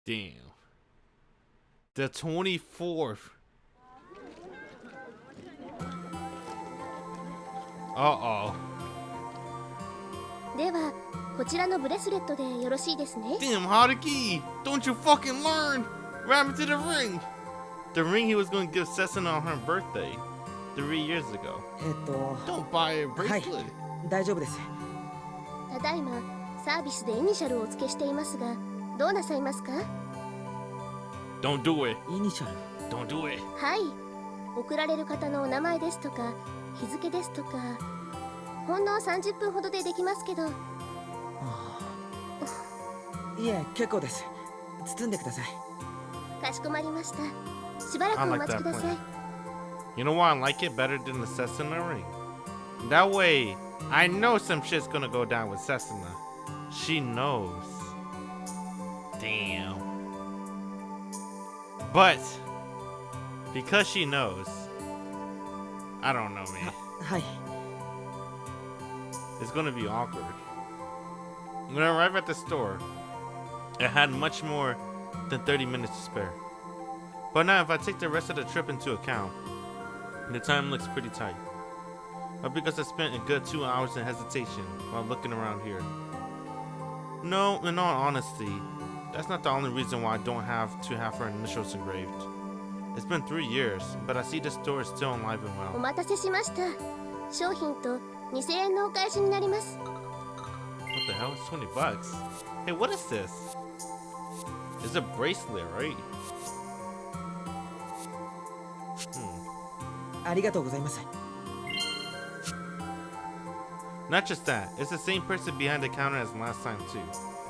Damn. The 24th. Uh-oh. ではこちらのブレスレットでよろしいですね。 Damn, Haruki! Don't you fucking learn! What happened to the ring? The ring he was going to give Setsuna on her birthday 3 years ago. Don't buy a bracelet. 大丈夫です。ただいまサービスでイニシャルをお付けしていますが、どうなさいますか？ Don't do it. イニシャル。 Don't do it. はい。送られる方のお名前ですとか日付ですとか、ほんの30分ほどでできますけど。いえ、結構です。包んでください。かしこまりました。しばらくお待ちください。You know why I like it better than the Setsuna ring? That way, I know some shit's gonna go down with Setsuna. She knows. Damn. But, because she knows, I don't know, man. はい。It's gonna be awkward. When I arrived at the store, I had much more than 30 minutes to spare. But now if I take the rest of the trip into account, the time looks pretty tight. But because I spent a good 2 hours in hesitation while looking around here. No, in all honesty, that's not the only reason why I don't have to have her initials engraved. It's been 3 years, but I see the store is still alive and お well. 待たせしました。商品と2000円のお返しになります。 What the hell? It's 20 bucks. Hey, what is this? It's a bracelet, right? ありがとうございます。 Not just that, it's the same person behind the counter as last time too.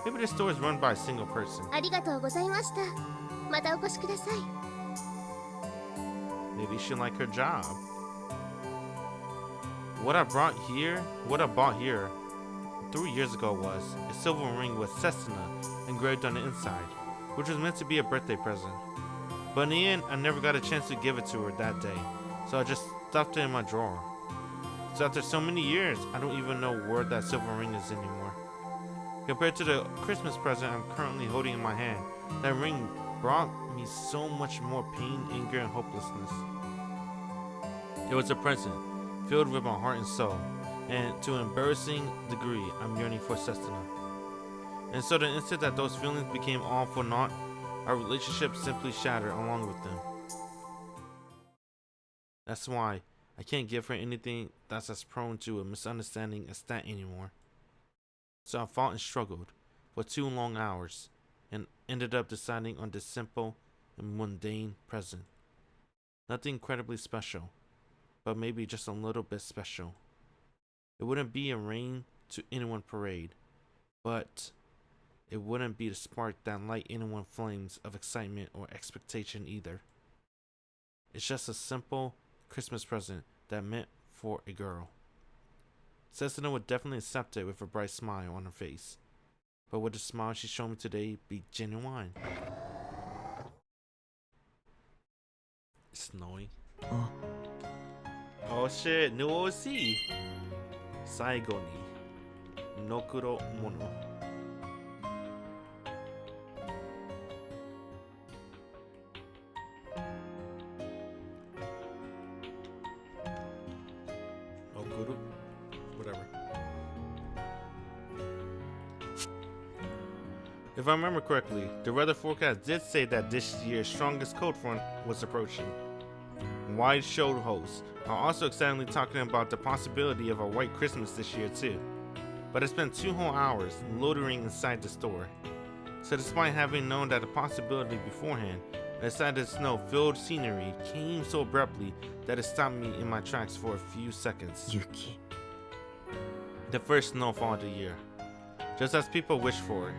Maybe the store is run by a single person. ありがとうございました。またお越しください。 Maybe she like her job. What I bought here 3 years ago was a silver ring with Setsuna engraved on the inside, which was meant to be a birthday present. But in the end, I never got a chance to give it to her that day, so I just stuffed it in my drawer. So after so many years, I don't even know where that silver ring is anymore. Compared to the Christmas present I'm currently holding in my hand, that ring brought me so much more pain, anger, and hopelessness. It was a present filled with my heart and soul, and to an embarrassing degree, I'm yearning for Setsuna. And so the instant that those feelings became all for naught, our relationship simply shattered along with them. That's why I can't give her anything that's as prone to a misunderstanding as that anymore. So I fought and struggled for 2 long hours and ended up deciding on this simple and mundane present. Nothing incredibly special, but maybe just a little bit special. It wouldn't be a rain to anyone parade, but it wouldn't be the spark that light anyone flames of excitement or expectation either. It's just a simple Christmas present that meant for a girl. Setsuna would definitely accept it with a bright smile on her face, but would the smile she showed me today be genuine? It's snowing. Oh shit, new OC! Saigo ni Nokuro Mono. Nokuru? Whatever. If I remember correctly, the weather forecast did say that this year's strongest cold front was approaching. Wide show hosts are also excitedly talking about the possibility of a white Christmas this year too. But I spent 2 whole hours loitering inside the store. So despite having known that the possibility beforehand, the sight of the snow-filled scenery came so abruptly that it stopped me in my tracks for a few seconds. Yuki. The first snowfall of the year. Just as people wished for it,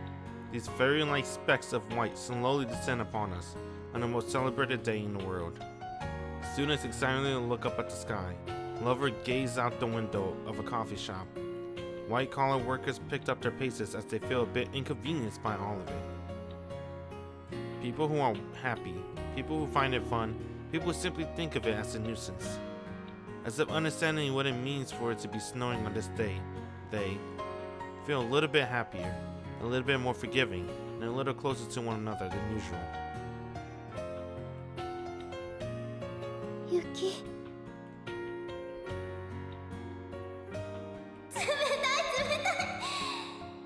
these fairy-like specks of white slowly descend upon us on the most celebrated day in the world. Students excitedly look up at the sky. Lovers gaze out the window of a coffee shop. White-collar workers picked up their paces as they feel a bit inconvenienced by all of it. People who are happy, people who find it fun, people who simply think of it as a nuisance. As if understanding what it means for it to be snowing on this day, they feel a little bit happier, a little bit more forgiving, and a little closer to one another than usual. 雪冷たい冷たい。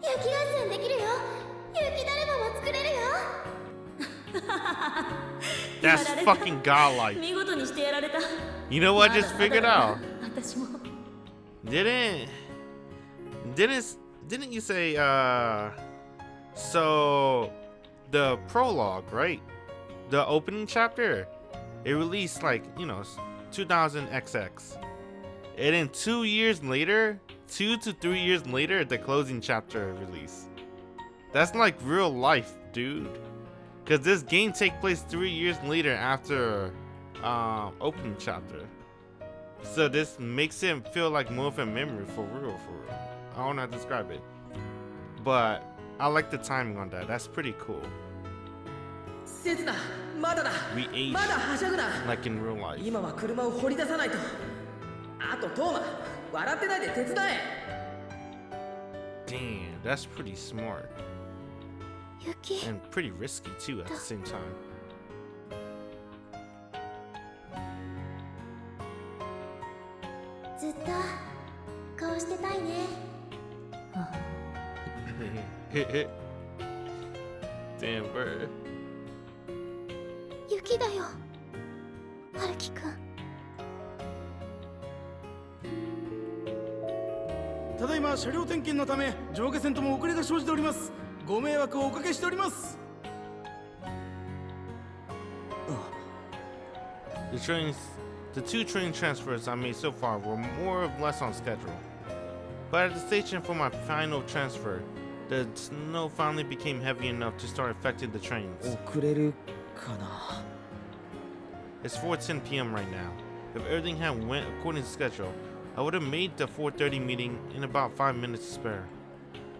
雪合戦できるよ。雪だるまも作れるよ。That's fucking godlike. 見事にしてやられた。 You know what I just figured out? 私も Didn't you say so the prologue, right? The opening chapter, it released like, 2000 XX. And then 2 years later, 2 to 3 years later, the closing chapter release. That's like real life, dude. Cause this game takes place 3 years later after opening chapter. So this makes it feel like more of a memory for real. I don't know how to describe it. But I like the timing on that. That's pretty cool. 刹那、まだだ。 We aged まだはしゃぐな。 like in real life. 今は車を掘り出さないと。あとトーマ、笑ってないで手伝え。Damn, that's pretty smart. 雪 And pretty risky too at the same time. ずっとこうしてたいね。 Damn, bird. 雪だよ、春樹くん。ただいま車両点検のため上下線とも遅れが生じております。ご迷惑をおかけしております。 The two train transfers I made so far were more or less on schedule. But at the station for my final transfer, the snow finally became heavy enough to start affecting the trains. 遅れるかな。 It's 4:10 p.m. right now. If everything had went according to schedule, I would have made the 4:30 meeting in about 5 minutes to spare.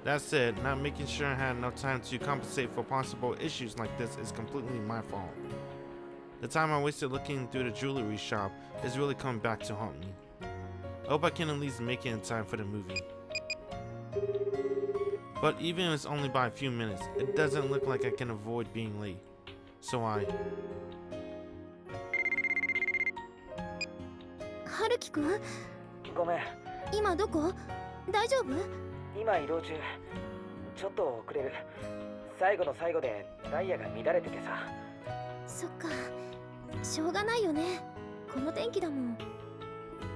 That said, not making sure I had enough time to compensate for possible issues like this is completely my fault. The time I wasted looking through the jewelry shop is really coming back to haunt me. I hope I can at least make it in time for the movie. But even if it's only by a few minutes, it doesn't look like I can avoid being late. So I... 春樹くん、ごめん、今どこ？大丈夫？今移動中。ちょっと遅れる。最後の最後でダイヤが乱れててさ。そっか、しょうがないよね。この天気だもん。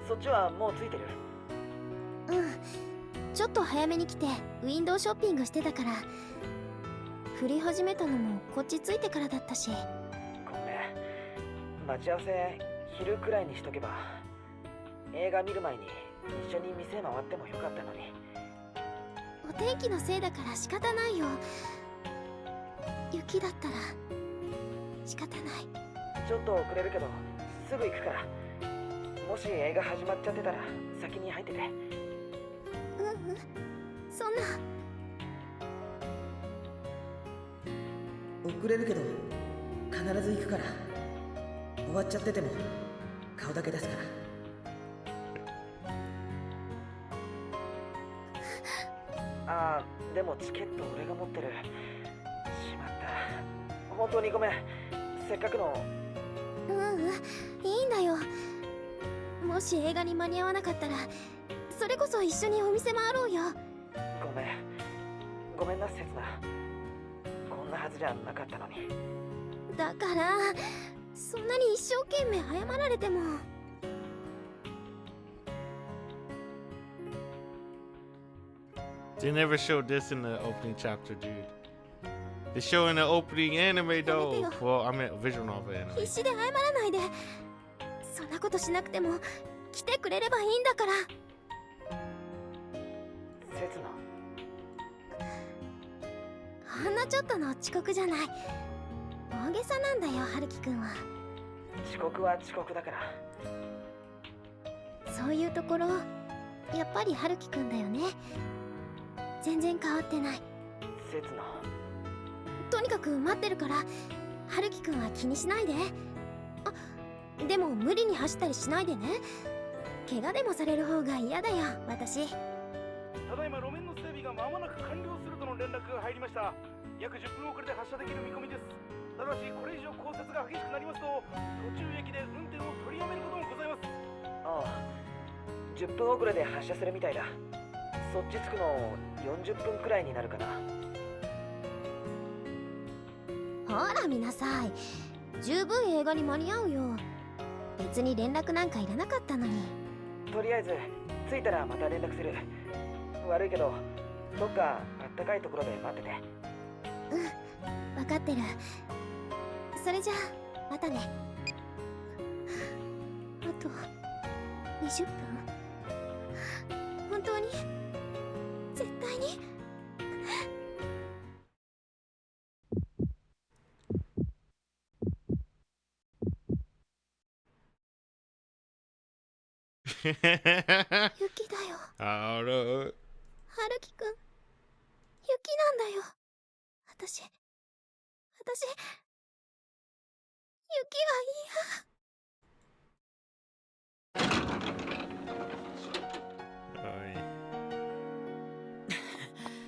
そっちはもうついてる？うん、ちょっと早めに来てウィンドウショッピングしてたから。降り始めたのもこっち着いてからだったし。ごめん、待ち合わせ昼くらいにしとけば。映画見る前に一緒に店回ってもよかったのに。お天気のせいだから仕方ないよ。雪だったら仕方ない。ちょっと遅れるけどすぐ行くから。もし映画始まっちゃってたら先に入ってて。うんうん、そんな。遅れるけど必ず行くから。終わっちゃってても顔だけ出すから。ああ、でもチケット俺が持ってる。しまった。本当にごめん。せっかくの。うんうん、いいんだよ。もし映画に間に合わなかったらそれこそ一緒にお店回ろうよ。ごめんな、せつな。こんなはずじゃなかったのに。だからそんなに一生懸命謝られても。They never showed this in the opening chapter, dude. They show in the opening anime though. Well, I meant visual novel anime. 必死で謝らないで。そんなことしなくても来てくれればいいんだから。せつな。ほんのちょっとの遅刻じゃない。大げさなんだよ、春樹くんは。遅刻は遅刻だから。そういうところやっぱり春樹くんだよね。全然変わってない。せつな。とにかく待ってるから春樹くんは気にしないで。あ、でも無理に走ったりしないでね。怪我でもされる方が嫌だよ、私。ただいま路面の整備が間もなく完了するとの連絡が入りました。約10分遅れで発車できる見込みです。ただしこれ以上降雪が激しくなりますと途中駅で運転を取りやめることもございます。ああ、10分遅れで発車するみたいだ。そっち着くの40分くらいになるかな。ほら見なさい、十分映画に間に合うよ。別に連絡なんかいらなかったのに。とりあえず着いたらまた連絡する。悪いけどどっかあったかいところで待ってて。分かってる。それじゃあまたね。あと20分。本当に絶対に。雪だよ。あら。春樹くん、雪なんだよ。私雪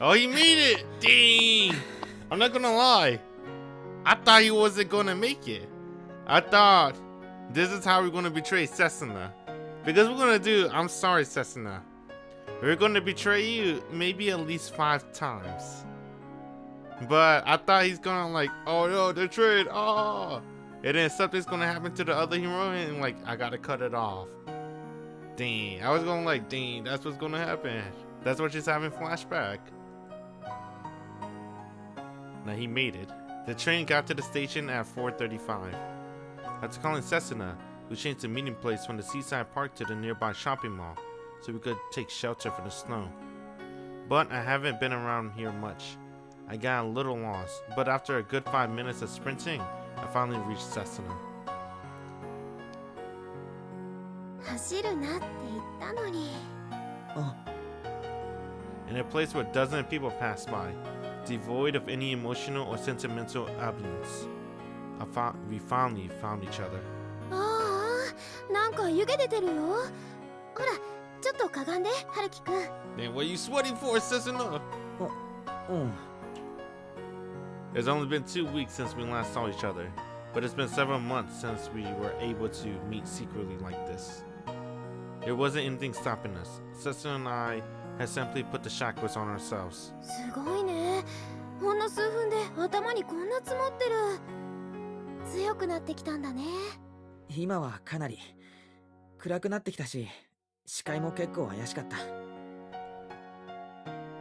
Oh, he made it! Dang! I'm not gonna lie. I thought he wasn't gonna make it. I thought this is how we're gonna betray Setsuna. Because we're gonna do, I'm sorry, Setsuna. We're gonna betray you maybe at least 5 times. But I thought he's gonna like, oh no, they're betrayed, oh! And then something's gonna happen to the other hero and like, I gotta cut it off. Dang, I was going like, dang, that's what's gonna happen. That's what she's having flashback. Now he made it. The train got to the station at 4:35. After calling Setsuna, we changed the meeting place from the seaside park to the nearby shopping mall, so we could take shelter from the snow. But I haven't been around here much. I got a little lost, but after a good 5 minutes of sprinting, I finally reached Setsuna. 走るなって言ったのに。In a place where dozens of people pass by, devoid of any emotional or sentimental ambience, we finally found each other. ああ、なんか湯気出てるよ。ほら、ちょっとかがんで、春樹くん。 Then what are you sweating for, Setsuna? It's only been 2 weeks since we last saw each other, but it's been several months since we were able to meet secretly like this. There wasn't anything stopping us. Setsuna and I had simply put the shackles on ourselves. すごいね。ほんの数分で頭にこんな積もってる。強くなってきたんだね。今はかなり暗くなってきたし、視界も結構怪しかった。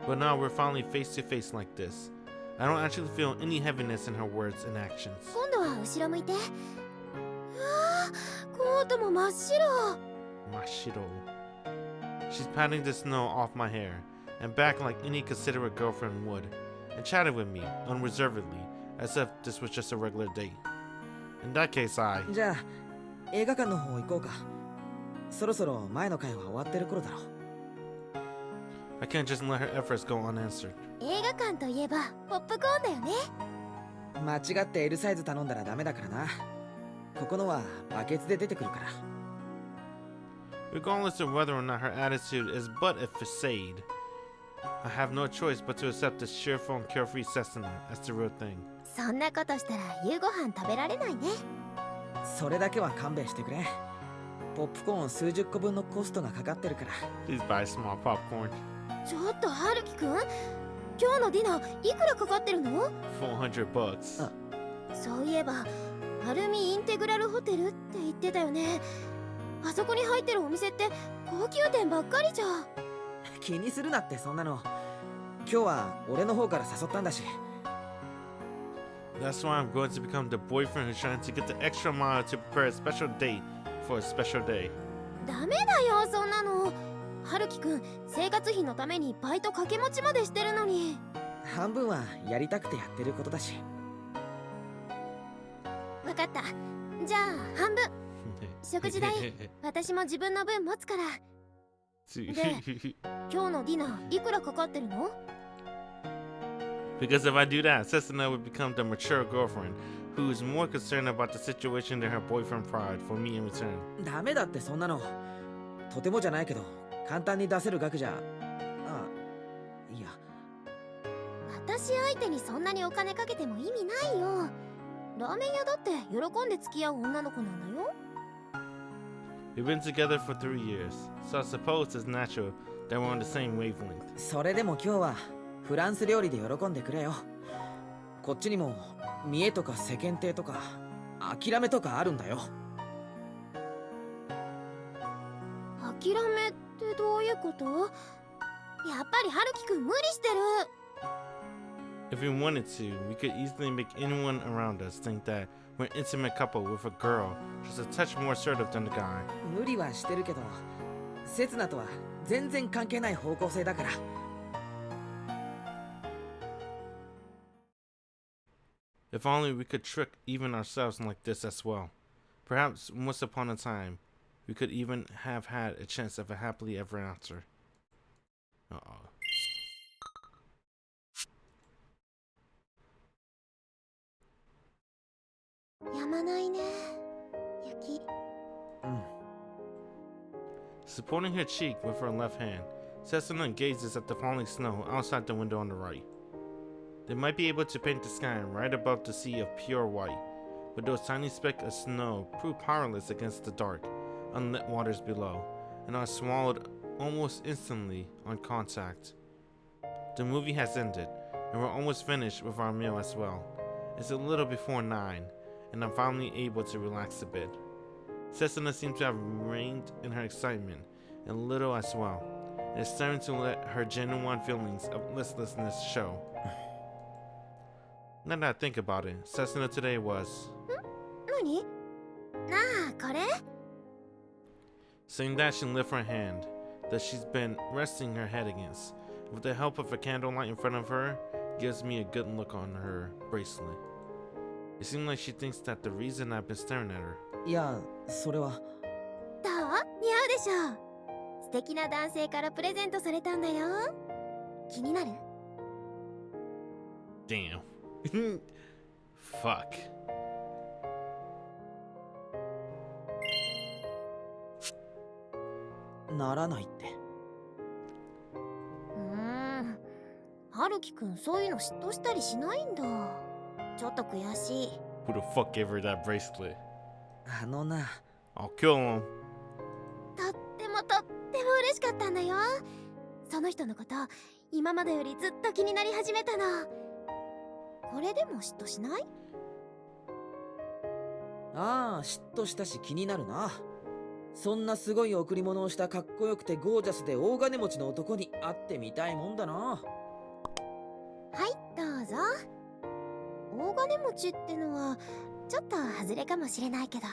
But now we're finally face to face like this. I don't actually feel any heaviness in her words and actions. 今度は後ろ向いて。うわあ、コートも真っ白。Mashiro. She's patting the snow off my hair and back like any considerate girlfriend would, and chatted with me unreservedly as if this was just a regular date. In that case, じゃあ映画館の方行こうか。そろそろ前の回は終わってる頃だろ。I can't just let her efforts go unanswered. 映画館といえばポップコーンだよね。間違って L サイズ頼んだらダメだからな。ここのはバケツで出てくるから。Regardless of whether or not her attitude is but a facade, I have no choice but to accept this cheerful and carefree Setsuna as the real thing. そんなことしたら夕ご飯食べられないね。それだけは勘弁してくれ。ポップコーン数十個分のコストがかかってるから。 Please buy small popcorn. ちょっと春樹くん、今日のディナーいくらかかってるの$400. そういえばアルミインテグラルホテルって言ってたよね。あそこに入ってるお店って高級店ばっかりじゃ。気にするなってそんなの。今日は俺の方から誘ったんだし。 That's why I'm going to become the boyfriend who's trying to get the extra mile to prepare a special date for a special day. ダメだよそんなの。春樹くん生活費のためにバイト掛け持ちまでしてるのに。半分はやりたくてやってることだし。わかった。じゃあ半分。食事代私も自分の分持つから。で、今日のディナーいくらかかってるの？ Because if I do that, Setsuna would become the mature girlfriend who is more concerned about the situation than her boyfriend pride for me in return. ダメだってそんなの。とてもじゃないけど簡単に出せる額じゃ。あ、いや。私相手にそんなにお金かけても意味ないよ。ラーメン屋だって喜んで付き合う女の子なんだよ。 We've been together for 3 years, so I suppose it's natural that we're on the same wavelength. それでも今日はフランス料理で喜んでくれよ。こっちにも見栄とか世間体とか諦めとかあるんだよ。諦めってどういうこと？やっぱり春樹くん無理してる。 If we wanted to, we could easily make anyone around us think that we're an intimate couple with a girl just a touch more assertive than the guy. 無理はしてるけど、刹那とは全然関係ない方向性だから。If only we could trick even ourselves like this as well. Perhaps once upon a time, we could even have had a chance of a happily ever after. Uh-oh. やまないね、雪。Supporting her cheek with her left hand, Setsuna gazes at the falling snow outside the window on the right. They might be able to paint the sky right above the sea of pure white, but those tiny specks of snow prove powerless against the dark, unlit waters below, and are swallowed almost instantly on contact. The movie has ended, and we're almost finished with our meal as well. It's a little before 9, and I'm finally able to relax a bit. Setsuna seems to have reined in her excitement a little as well, and is starting to let her genuine feelings of listlessness show. Now that I think about it, Setsuna today was... 何？ああ、これ？ Saying that, she lifted her hand that she's been resting her head against. With the help of a candlelight in front of her, gives me a good look on her bracelet. It seems like she thinks that the reason I've been staring at her. いや、それは。どう？似合うでしょ。素敵な男性からプレゼントされたんだよ。気になる？ Damn. Fuck. ならないって。春樹くんそういうの嫉妬したりしないんだ。ちょっと悔しい。 Who the fuck gave her that bracelet? あのな。I'll kill him. とっても嬉しかったんだよ。その人のこと今までよりずっと気になり始めたの。これでも嫉妬しない？ああ、嫉妬したし気になるな。そんなすごい贈り物をしたかっこよくてゴージャスで大金持ちの男に会ってみたいもんだな。はい、どうぞ。大金持ちってのはちょっと外れかもしれないけど。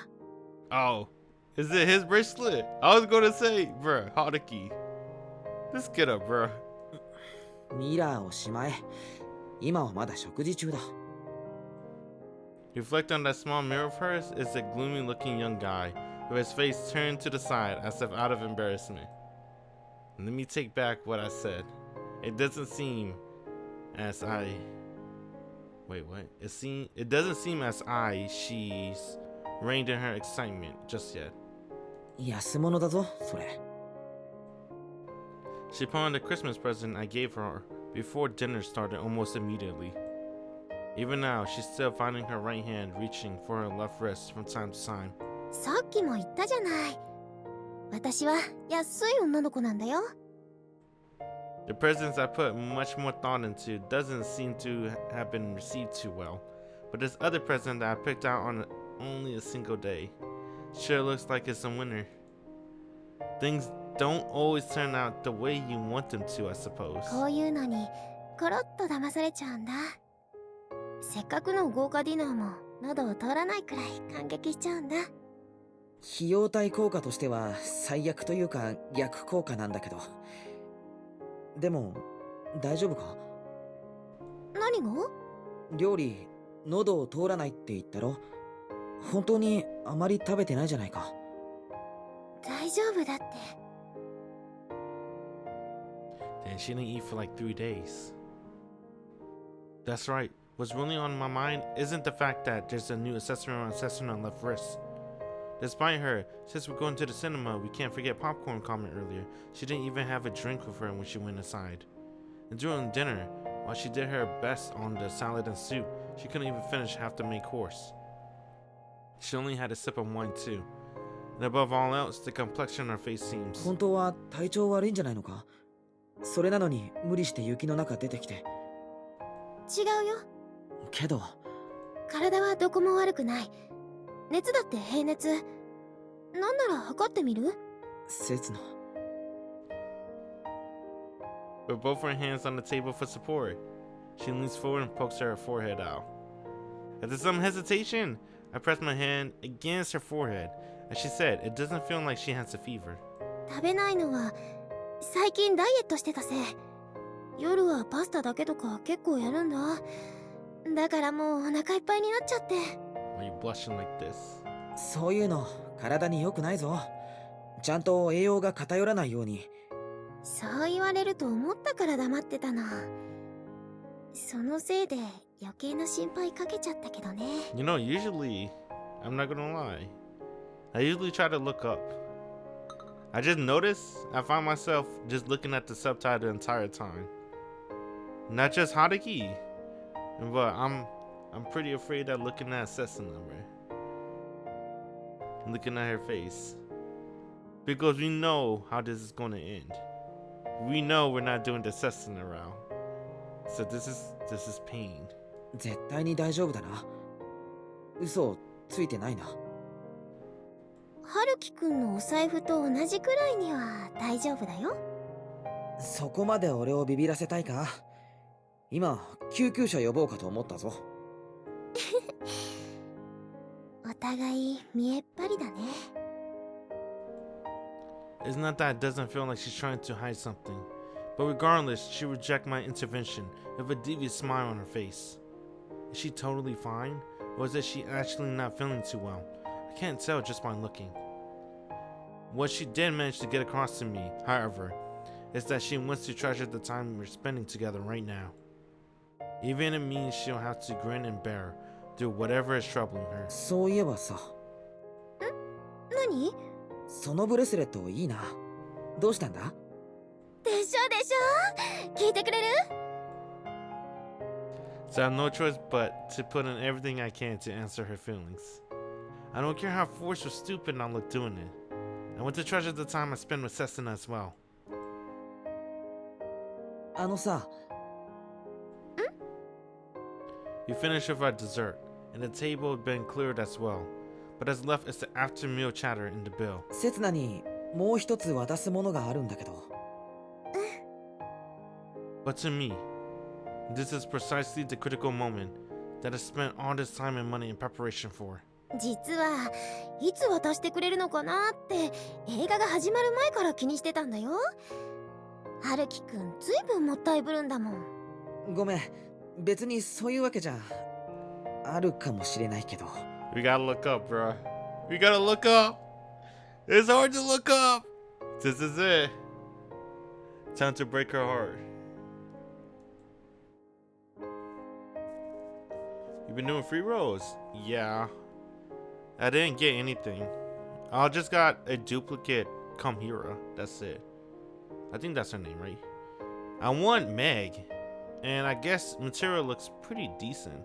Oh, is it his bracelet? I was gonna say, bruh, Haruki. Just get up, bruh. ミラーをしまえ。今はまだ食事中だ。Reflect on that small mirror of hers is a gloomy looking young guy with his face turned to the side as if out of embarrassment. Let me take back what I said. It doesn't seem as Wait, what? It doesn't seem as she's reined in her excitement just yet. 安物だぞ、それ。She pawned the Christmas present I gave her before dinner started almost immediately. Even now, she's still finding her right hand reaching for her left wrist from time to time. さっきも言ったじゃない。私は安い女の子なんだよ。 The presents I put much more thought into doesn't seem to have been received too well, but this other present that I picked out on only a single day sure looks like it's a winner. Things don't always turn out the way you want them to, I suppose. こういうのにコロッと騙されちゃうんだ。せっかくの豪華ディナーも喉を通らないくらい感激しちゃうんだ。費用対効果としては最悪というか逆効果なんだけど。でも大丈夫か？何が？料理喉を通らないって言ったろ？本当にあまり食べてないじゃないか。大丈夫だって。 And she didn't eat for like 3 days. That's right. What's really on my mind isn't the fact that there's a new accessory on Setsuna left wrist. Despite her, since we're going to the cinema, we can't forget popcorn comment earlier. She didn't even have a drink with her when she went inside. And during dinner, While she did her best on the salad and soup, she couldn't even finish half the main course. She only had a sip of wine too. And above all else, the complexion on her face seems. 本当は体調悪いんじゃないのか？それなのに無理して雪の中出てきて。違うよ。けど体はどこも悪くない。熱だって平熱。なんなら測ってみる？刹那。With both her hands on the table for support, she leans forward and pokes her forehead out. After some hesitation, I press my hand against her forehead. As she said, it doesn't feel like she has a fever. 食べないのは最近ダイエットしてたせい。夜はパスタだけとか結構やるんだ。だからもうお腹いっぱいになっちゃって。Why are you blushing like this? そういうの体に良くないぞ。ちゃんと栄養が偏らないように。そう言われると思ったから黙ってたの。そのせいで余計な心配かけちゃったけどね。You know, usually, I'm not gonna lie, I usually try to look up. I just noticed I find myself just looking at the subtitle the entire time. Not just Haruki, but I'm pretty afraid of looking at Setsuna, right? Looking at her face. Because we know how this is gonna end. We know we're not doing the Setsuna route. So this is pain. 絶対に大丈夫だな。嘘ついてないな。春樹くんのお財布と同じくらいには大丈夫だよ。そこまで俺をビビらせたいか？今救急車呼ぼうかと思ったぞ。お互い見えっ張りだね。It's not that it doesn't feel like she's trying to hide something, but regardless, she rejects my intervention with a devious smile on her face. Is she totally fine, or is it she actually not feeling too well? I can't tell just by looking. What she did manage to get across to me, however, is that she wants to treasure the time we're spending together right now. Even if it means she'll have to grin and bear through whatever is troubling her. そういえばさ。何？そのブレスレットいいな。どうしたんだ？でしょでしょ？聞いてくれる？ So I have no choice but to put in everything I can to answer her feelings. I don't care how forced or stupid I look doing it. I want to treasure the time I spend with Setsuna as well. あのさ。We finished with our dessert, and the table had been cleared as well. But as left is the after meal chatter in the bill. 刹那にもう一つ渡すものがあるんだけど。But to me, this is precisely the critical moment that I spent all this time and money in preparation for. 実はいつ渡してくれるのかなって映画が始まる前から気にしてたんだよ。春樹くんずいぶんもったいぶるんだもん。ごめん、別にそういうわけじゃあるかもしれないけど。We gotta look up, bro. We gotta look up. It's hard to look up. This is it. Time to break her heart. You've been doing free rolls? Yeah. I didn't get anything. I just got a duplicate Koharu. That's it. I think that's her name, right? I want Meg. And I guess material looks pretty decent.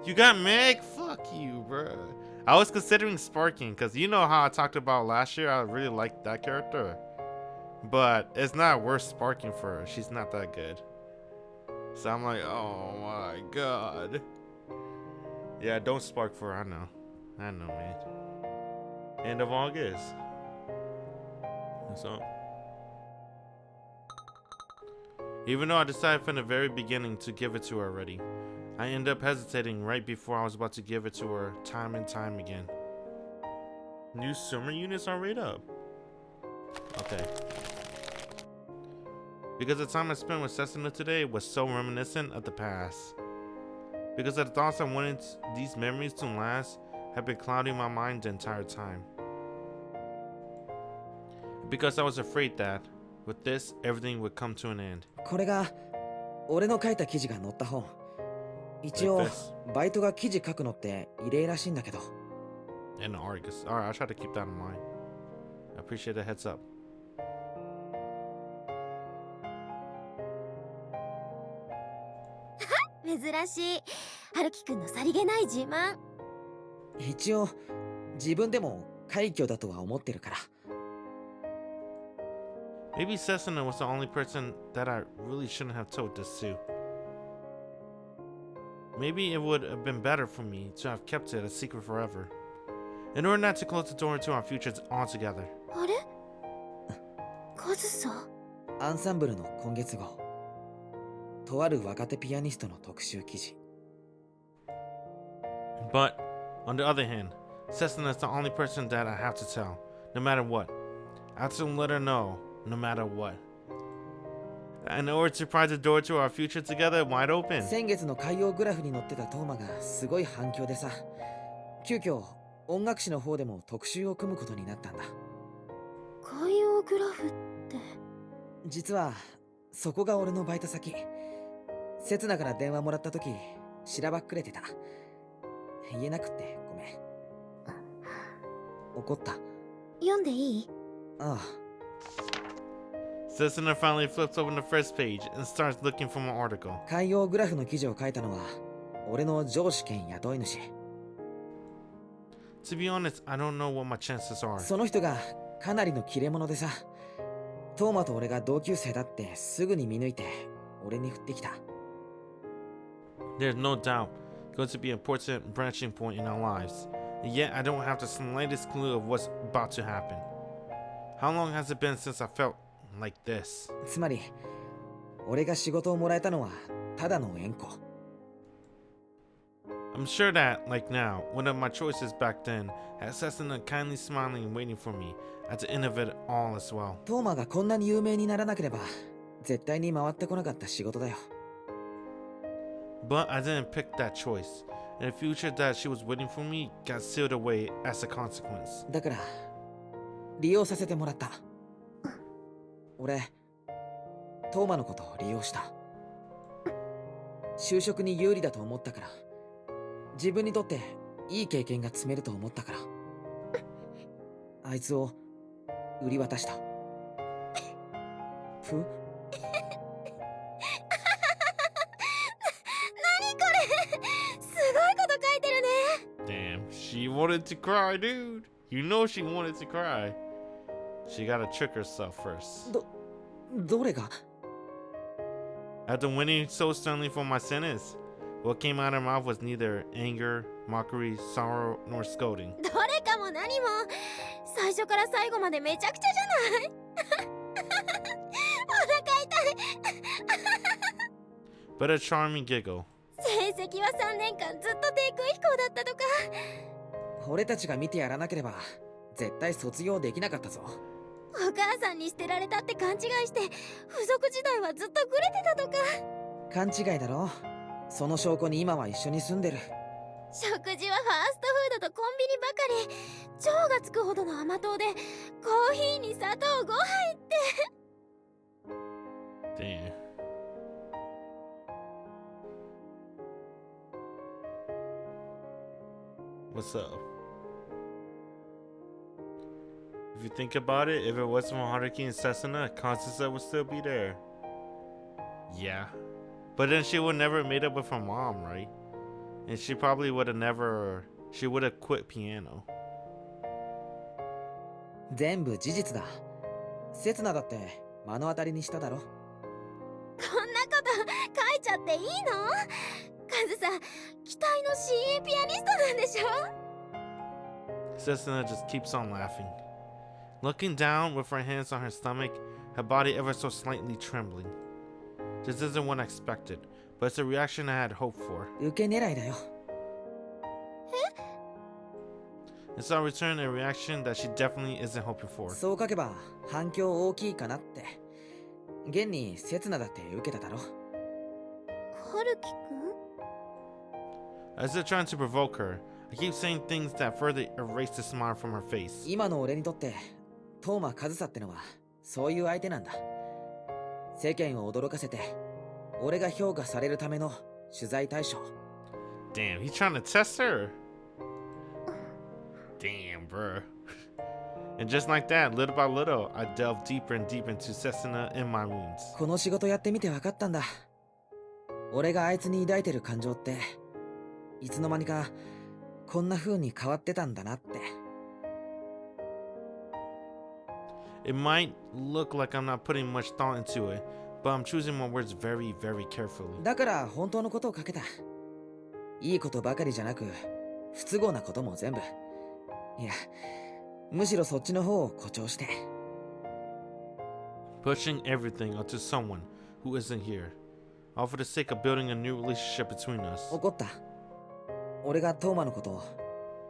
You got Meg? Fuck you, bro. I was considering Sparking because you know how I talked about last year. I really liked that character. But it's not worth Sparking for her. She's not that good. So I'm like, oh my god. Yeah, don't spark for her. I know, man. End of August. What's up? Even though I decided from the very beginning to give it to her already, I ended up hesitating right before I was about to give it to her time and time again. New summer units are right up. Okay. Because the time I spent with Setsuna today was so reminiscent of the past. Because the thoughts I wanted these memories to last have been clouding my mind the entire time. Because I was afraid that, with this, everything would come to an end. これが俺の書いた記事が載った本。一応バイトが記事書くのって異例らしいんだけど。And the Argus. Alright, I'll try to keep that in mind. I appreciate the heads up. 珍しい。春樹くんのさりげない自慢。一応自分でも快挙だとは思ってるから。 Maybe Setsuna was the only person that I really shouldn't have told this to. Maybe it would have been better for me to have kept it a secret forever, in order not to close the door to our futures altogether. あれカズさん。アンサンブルの今月号、とある若手ピアニストの特集記事。 But, on the other hand, Setsuna is the only person that I have to tell, no matter what. I have to let her know, no matter what. In order to pry the door to our future together wide open. 先月の海洋グラフに載ってたトーマがすごい反響でさ、急遽音楽誌の方でも特集を組むことになったんだ。海洋グラフって。実はそこが俺のバイト先。セツナから電話もらった時しらばっくれてた。言えなくってごめん。怒った。読んでいい？ああ。 Setsuna finally flips open the first page and starts looking for my article. 海洋グラフの記事を書いたのは俺の上司兼雇い主。 To be honest, I don't know what my chances are. その人がかなりの切れ者でさ、トーマと俺が同級生だってすぐに見抜いて俺に振ってきた。 There's no doubt going to be an important branching point in our lives, and yet I don't have the slightest clue of what's about to happen. How long has it been since I felt like this? つまり俺が仕事をもらえたのはただの縁故。 I'm sure that, like now, one of my choices back then had Setsuna kindly smiling and waiting for me at the end of it all as well. トーマがこんなに有名にならなければ絶対に回ってこなかった仕事だよ。 But I didn't pick that choice, and the future that she was waiting for me got sealed away as a consequence. だから利用させてもらった。俺トーマのことを利用した。就職に有利だと思ったから、自分にとっていい経験が積めると思ったから、あいつを売り渡した。ふDamn, she wanted to cry, dude. You know she wanted to cry. She gotta trick herself first. どれが？ After winning so sternly for my sentence, what came out of her mouth was neither anger, mockery, sorrow, nor scolding. どれかも何も。最初から最後までめちゃくちゃじゃない。お腹痛い。 But a charming giggle. 成績は3年間ずっと低空飛行だったとか。俺たちが見てやらなければ絶対卒業できなかったぞ。お母さんに捨てられたって勘違いして付属時代はずっとグレてたとか。勘違いだろ。その証拠に今は一緒に住んでる。食事はファーストフードとコンビニばかり。腸がつくほどの甘党でコーヒーに砂糖5杯って。 Damn. What's up? If you think about it, if it wasn't for Haruki and Setsuna, Constance would still be there. Yeah. But then she would never have made up with her mom, right? And she probably would have never... She would have quit piano. 全部事実だ。セツナだって目の当たりにしただろ。こんなこと書いちゃっていいの？カズさん、期待の新鋭ピアニストなんでしょ？ Setsuna just keeps on laughing. Looking down with her hands on her stomach, her body ever so slightly trembling. This isn't what I expected, but it's a reaction I had hoped for. 受け狙いだよ。And so I returned a reaction that she definitely isn't hoping for. そう書けば反響大きいかなって。現にセツナだって受けただろ。春樹くん？ As if trying to provoke her, I keep saying things that further erase the smile from her face. 今の俺にとってトーマカズサってのはそういう相手なんだ。世間を驚かせて俺が評価されるための取材対象。 Damn, he's trying to test her. Damn, bruh. And just like that, little by little, I delved deeper and deeper into Setsuna and my wounds. この仕事やってみて分かったんだ。俺があいつに抱いてる感情っていつの間にかこんな風に変わってたんだなって。 It might look like I'm not putting much thought into it, but I'm choosing my words very, very carefully. だから本当のことをかけた。いいことばかりじゃなく不都合なことも全部。いや、むしろそっちの方を誇張して。 Pushing everything onto someone who isn't here, all for the sake of building a new relationship between us. 怒った。俺がトーマのことを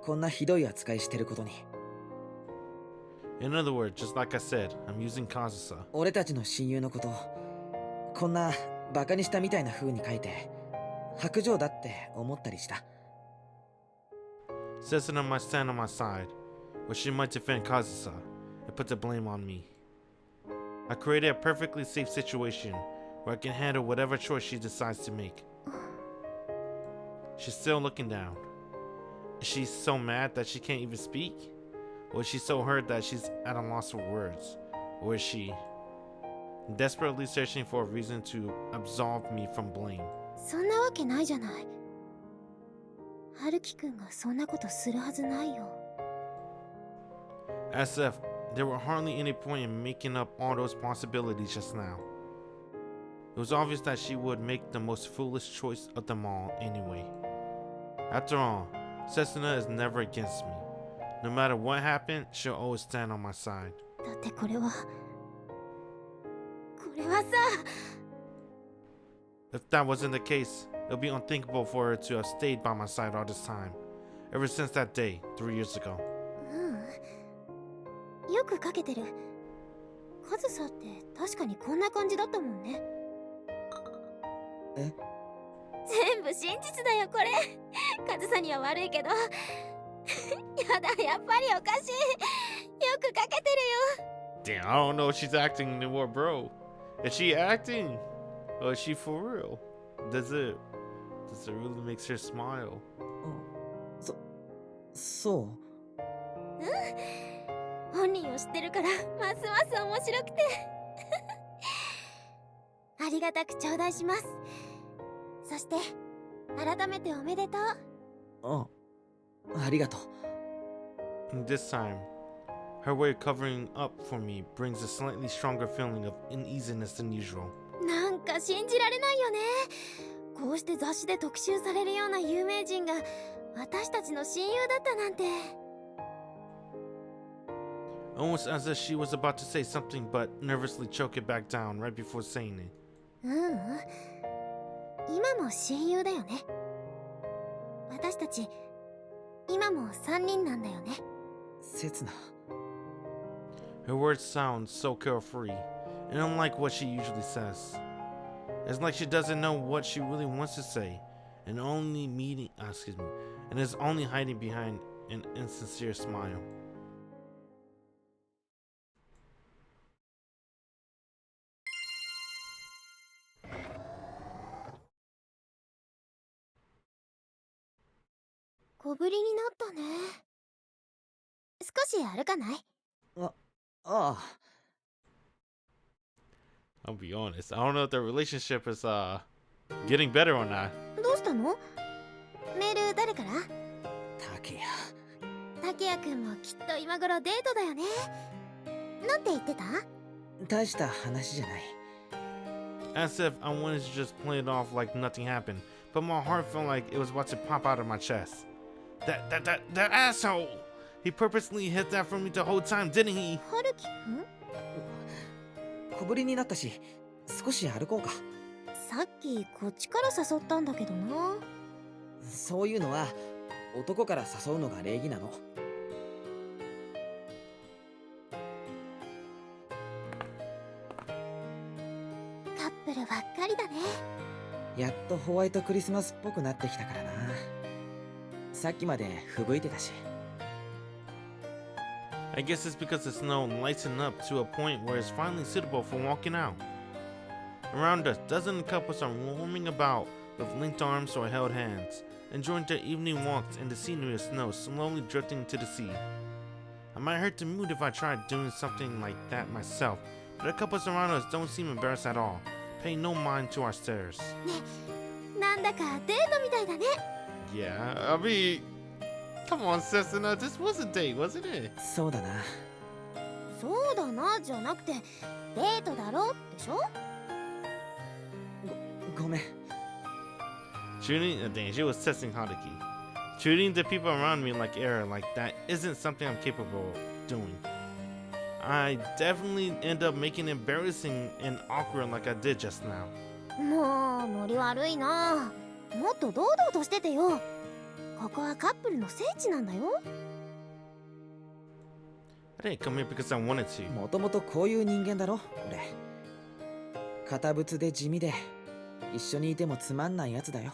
こんなひどい扱いしてることに。 In other words, just like I said, I'm using Kazusa. 俺たちの親友のことをこんなバカにしたみたいな風に書いて薄情だって思ったりした。 Setsuna might stand on my side, or she might defend Kazusa and put the blame on me. I created a perfectly safe situation where I can handle whatever choice she decides to make. She's still looking down. Is she so mad that she can't even speak? Or is she so hurt that she's at a loss for words? Or is she desperately searching for a reason to absolve me from blame? そんなわけないじゃない。春樹くんがそんなことするはずないよ。 As if there were hardly any point in making up all those possibilities just now. It was obvious that she would make the most foolish choice of them all anyway. After all, Setsuna is never against me. No matter what happened, she'll always stand on my side. だってこれはさ。 If that wasn't the case, it would be unthinkable for her to have stayed by my side all this time, ever since that day, 3 years ago. うん。よく書けてる。カズサって確かにこんな感じだったもんね。え？全部真実だよこれ。カズサには悪いけど。やだ、やっぱりおかしい。よく書けてるよ。 Damn, I don't know if she's acting anymore, bro. Is she acting? Or is she for real? Does it really makes her smile? そう。本人を知ってるからますます面白くて。ありがたく頂戴します。そして改めておめでとう。ありがとう。 And this time, her way of covering up for me brings a slightly stronger feeling of uneasiness than usual. なんか信じられないよね。こうして雑誌で特集されるような有名人が私たちの親友だったなんて。 Almost as if she was about to say something but nervously choke it back down right before saying it. 今も親友だよね。私たち今も3人なんだよね。刹那。 Her words sound so carefree, and unlike what she usually says. It's like she doesn't know what she really wants to say, and is only hiding behind an insincere smile. 小ぶりになったね。少し歩かない？ああ。 I'll be honest, I don't know if their relationship is getting better or not. どうしたの？メール誰から？竹谷くんもきっと今頃デートだよね。なんて言ってた？大した話じゃない。 As if I wanted to just play it off like nothing happened, but my heart felt like it was about to pop out of my chest. That asshole! He purposely hid that from me the whole time, didn't he? 春樹くん？小ぶりになったし少し歩こうか。さっきこっちから誘ったんだけどな。そういうのは男から誘うのが礼儀なの。カップルばっかりだね。やっとホワイトクリスマスっぽくなってきたからな。さっきまで吹雪いてたし。 I guess it's because the snow lightened up to a point where it's finally suitable for walking out. Around us, dozens of couples are roaming about with linked arms or held hands, enjoying their evening walks in the scenery of snow slowly drifting to the sea. I might hurt the mood if I tried doing something like that myself, but the couples around us don't seem embarrassed at all, paying no mind to our stares. ね、だかデートみたいだね。 Yeah, I mean, come on, Setsuna, this was a date, wasn't it? そうだな。そうだなじゃなくてデートだろでしょ。ごめん。 Shooting, dang, she was testing Haruki. Treating the people around me like air like that isn't something I'm capable of doing. I definitely end up making it embarrassing and awkward like I did just now. もうノリ悪いな。もっと堂々としててよ。ここはカップルの聖地なんだよ。 I didn't come here because I wanted to. もともとこういう人間だろ、俺。堅物で地味で、一緒にいてもつまんないやつだよ。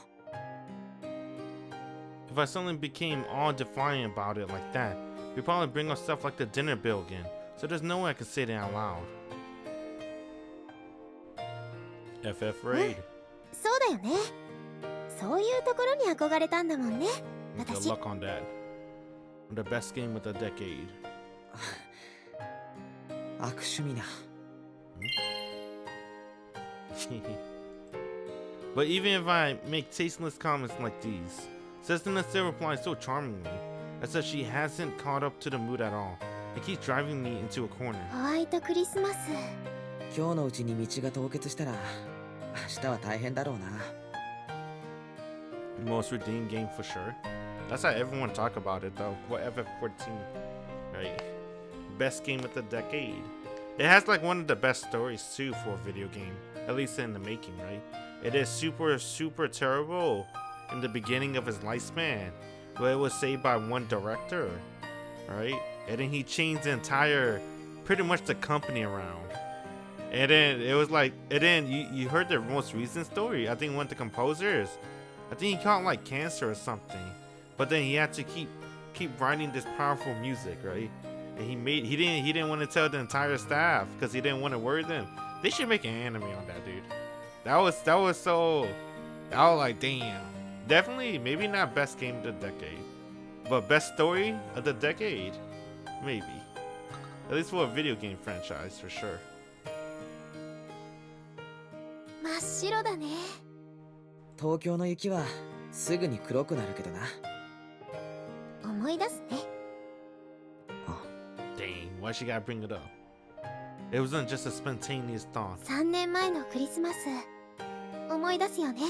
If I suddenly became all defiant about it like that, we'd probably bring up stuff like the dinner bill again, so there's no way I could say it out loud. FF Raid. そうだよね。そういうところに憧れたんだもんね。 Good 私。 luck on that. The best game of the decade. 悪趣味な。But even if I make tasteless comments like these, Setsuna still replies so charmingly, as if she hasn't caught up to the mood at all. It keeps driving me into a corner. ホワイトクリスマス。今日のうちに道が凍結したら、明日は大変だろうな。Most redeemed game for sure. That's how everyone talk about it though. What FF14, right? Best game of the decade. It has like one of the best stories too for a video game, at least in the making, right? It is super terrible in the beginning of his lifespan, but it was saved by one director, right? And then he changed the entire, pretty much the company around. And then it was like, and then you heard the most recent story. I think one of the composers, I think he caught like cancer or something, but then he had to keep writing this powerful music, right? And he didn't want to tell the entire staff because he didn't want to worry them. They should make an anime on that, dude. That was so. I was like, damn. Definitely, maybe not best game of the decade, but best story of the decade, maybe. At least for a video game franchise, for sure. 真っ白だね。東京の雪はすぐに黒くなるけどな。思い出すね。 Dang, why she gotta bring it up? It wasn't just a spontaneous thought. 3年前のクリスマス。思い出すよね。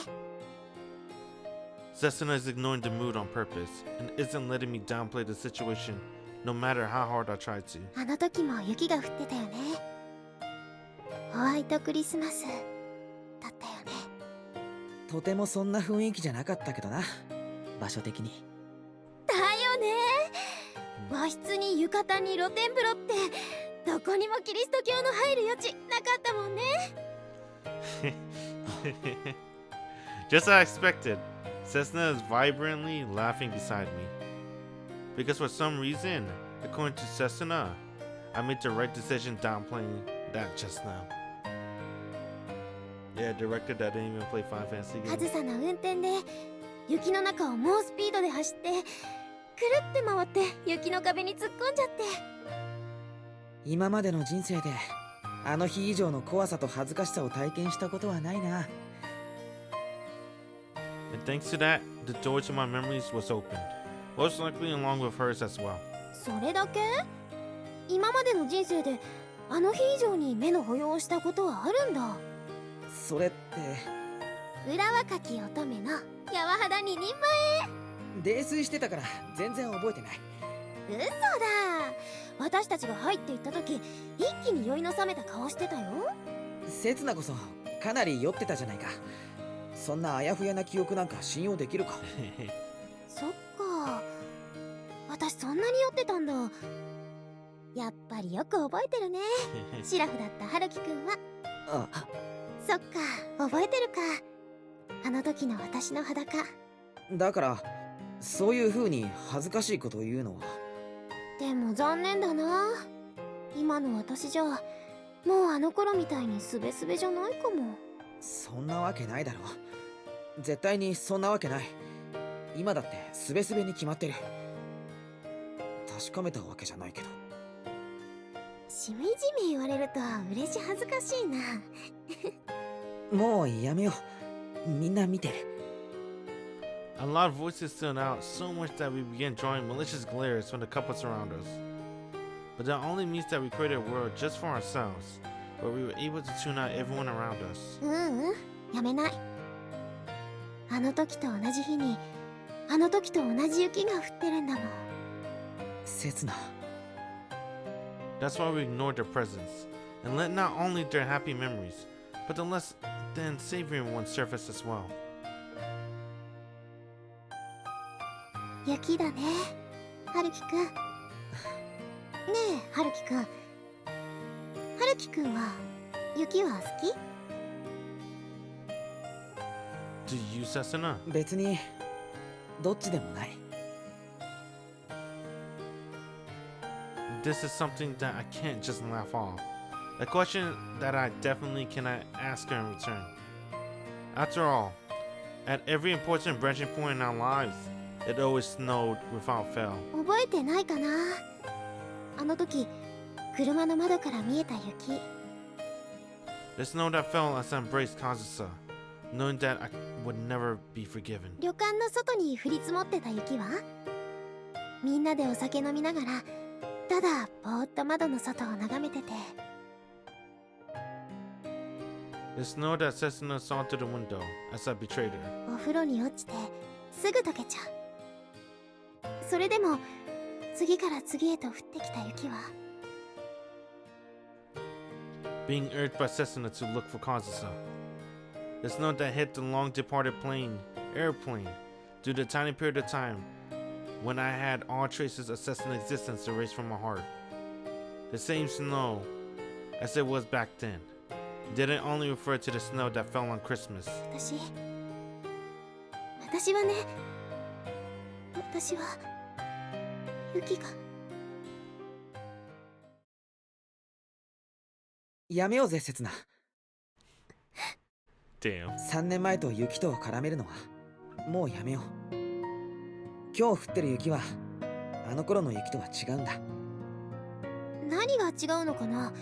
Setsuna is ignoring the mood on purpose and isn't letting me downplay the situation, no matter how hard I try to. あの時も雪が降ってたよね。ホワイトクリスマスだったよね。とてもそんな雰囲気じゃなかったけどな、場所的に。だよね。和室に浴衣に露天風呂ってどこにもキリスト教の入る余地なかったもんね。Just as I expected, Setsuna is vibrantly laughing beside me. Because for some reason, according to Setsuna, I made the right decision downplaying that just now. Yeah, director that didn't even play Final Fantasy カズ games. サの運転で雪の中を猛スピードで走ってくるって回って雪の壁に突っ込んじゃって。今までの人生であの日以上の怖さと恥ずかしさを体験したことはないな。 And thanks to that, the door to my memories was opened, most likely along with hers as well. それだけ？今までの人生であの日以上に目の保養をしたことはあるんだ。それって裏若き乙女の柔肌二人前。泥酔してたから全然覚えてない。嘘だ。私たちが入っていった時一気に酔いの覚めた顔してたよ。せつなこそかなり酔ってたじゃないか。そんなあやふやな記憶なんか信用できるか。そっか。私そんなに酔ってたんだ。やっぱりよく覚えてるね。シラフだった春樹くんは。あ、そっか、覚えてるか。あの時の私の裸。だからそういう風に恥ずかしいことを言うのは。でも残念だな。今の私じゃもうあの頃みたいにスベスベじゃないかも。そんなわけないだろ。絶対にそんなわけない。今だってスベスベに決まってる。確かめたわけじゃないけど。しみじみ言われると嬉し恥ずかしいな。もうやめよう。みんな見てる。A lot of voices stood out, so much that we began drawing malicious glares from the couples around us. But that only means that we created a world just for ourselves, where we were able to tune out everyone around us. やめない。あの時と同じ日に、あの時と同じ雪が降ってるんだもん。刹那。That's why we ignored their presence, and let not only their happy memories, but the less than savory ones surface as well. 雪だね、春樹くん。ねえ、春樹くん。春樹くんは雪は好き？ Do you, Setsuna? 別にどっちでもない。This is something that I can't just laugh off. A question that I definitely cannot ask her in return. After all, at every important branching point in our lives, it always snowed without fail. 覚えてないかな。あの時、車の窓から見えた雪。The snow that fell as I embraced Kazusa, knowing that I would never be forgiven. 旅館の外に降り積もってた雪は？みんなでお酒飲みながら、ただぼーっと窓の外を眺めてて。The snow that Setsuna saw through the window as I betrayed her. お風呂に落ちてすぐ溶けちゃう。それでも次から次へと降ってきた雪は。Being urged by Setsuna to look for Kazusa. The snow that hit the long-departed airplane, due to the tiny period of time when I had all traces of Setsuna's existence erased from my heart. The same snow as it was back then. Didn't only refer to the snow that fell on Christmas. 私はね、私は雪が。やめようぜ、刹那。Damn. 3年前と雪と絡めるのはもうやめよう。今日降ってる雪はあの頃の雪とは違うんだ。何が違うのかな。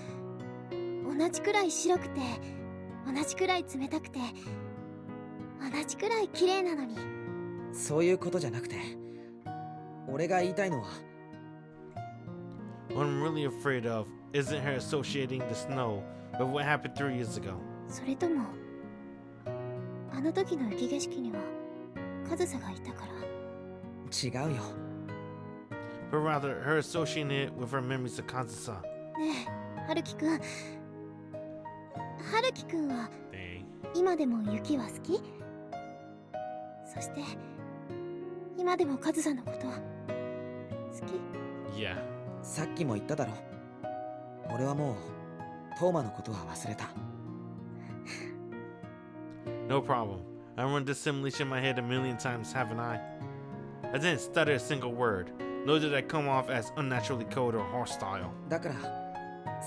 同じくらい白くて、同じくらい冷たくて、同じくらい綺麗なのに。そういうことじゃなくて、俺が言いたいのは、 What I'm really afraid of isn't her associating the snow with what happened 3 years ago. それともあの時の雪景色にはカズサがいたから。違うよ。 But rather her associating it with her memories of Kazusa. ねえ、春樹くん。春樹くんは Dang. 今でも雪は好き？そして今でもカズサのこと好き？ Yeah. さっきも言っただろ。俺はもうトーマのことは忘れた。No problem. I run this simulation in my head a million times, haven't I? I didn't stutter a single word, nor did I come off as unnaturally cold or hostile. だから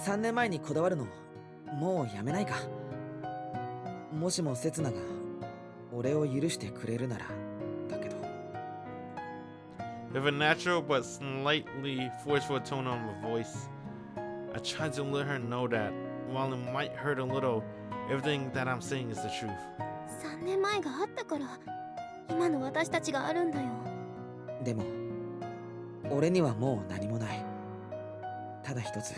3年前にこだわるのもうやめないか。もしも刹那が俺を許してくれるならだけど。 With a natural but slightly forceful tone on my voice, I tried to let her know that, while it might hurt a little, everything that I'm saying is the truth. 3年前があったから今の私たちがあるんだよ。でも俺にはもう何もない。ただ一つ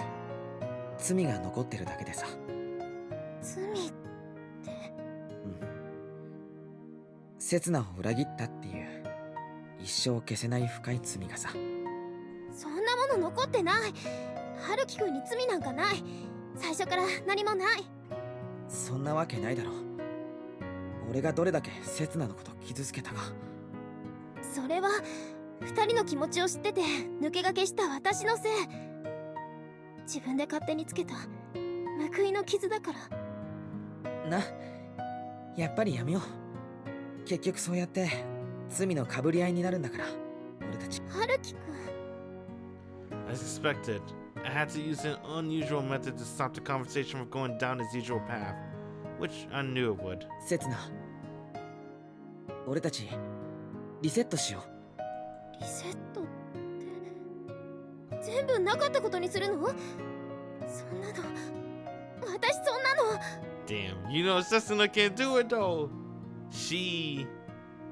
罪が残ってるだけでさ。罪って？刹那を裏切ったっていう一生消せない深い罪がさ。そんなもの残ってない。春樹くんに罪なんかない。最初から何もない。そんなわけないだろ。俺がどれだけ刹那のこと傷つけたか。それは二人の気持ちを知ってて抜け駆けした私のせい。自分で勝手につけた報いの傷だから。な、やっぱりやめよう。結局そうやって罪のかぶり合いになるんだから俺たち。春樹くん。 As expected, I had to use an unusual method to stop the conversation from going down its usual path, which I knew it would. 刹那、俺たちリセットしよう。リセットって全部なかったことにするの？そんなの、私そんなの。 Damn, you know Setsuna can't do it though. She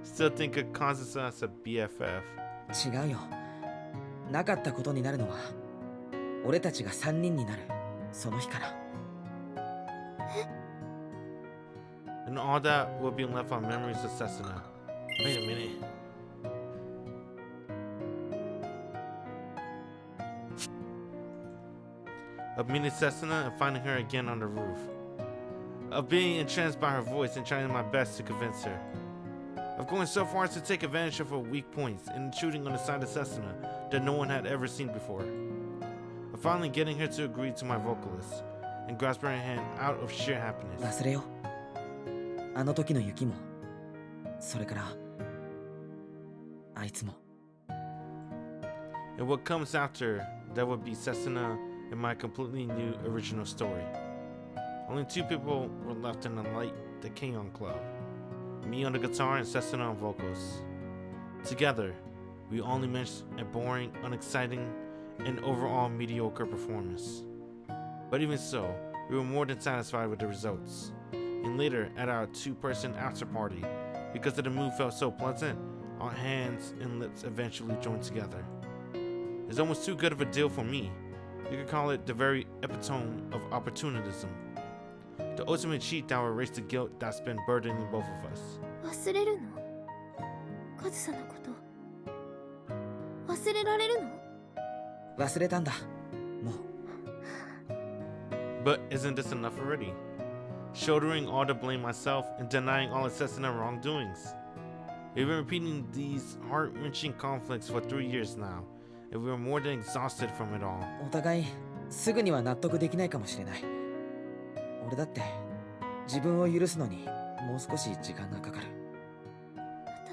Still think of Kazusa as a BFF. 違うよ。なかったことになるのは俺たちが3人になるその日から。 And all that will be left on memories of Setsuna. Wait a minute. Of meeting Setsuna and finding her again on the roof. Of being entranced by her voice and trying my best to convince her. Of going so far as to take advantage of her weak points and intruding on the side of Setsuna that no one had ever seen before. Of finally getting her to agree to my vocalist and grasp her hand out of sheer happiness. 忘れよ。あの時の雪も、それからあいつも。 And what comes after, that would be Setsuna and my completely new original story. Only two people were left in the light, the K-On! Club. Me on the guitar and Setsuna on vocals. Together, we only managed a boring, unexciting, and overall mediocre performance. But even so, we were more than satisfied with the results. And later, at our two-person after party, because the mood felt so pleasant, our hands and lips eventually joined together. It's almost too good of a deal for me. You could call it the very epitome of opportunism. The ultimate cheat that will erase the guilt that's been burdening both of us. 忘れるの？カズサのこと。忘れられるの？忘れたんだ。もう。 But isn't this enough already? Shouldering all the blame myself and denying all Setsuna wrongdoings. We've been repeating these heart-wrenching conflicts for 3 years now, and we're more than exhausted from it all. お互いすぐには納得できないかもしれない。俺だって自分を許すのにもう少し時間がかかる。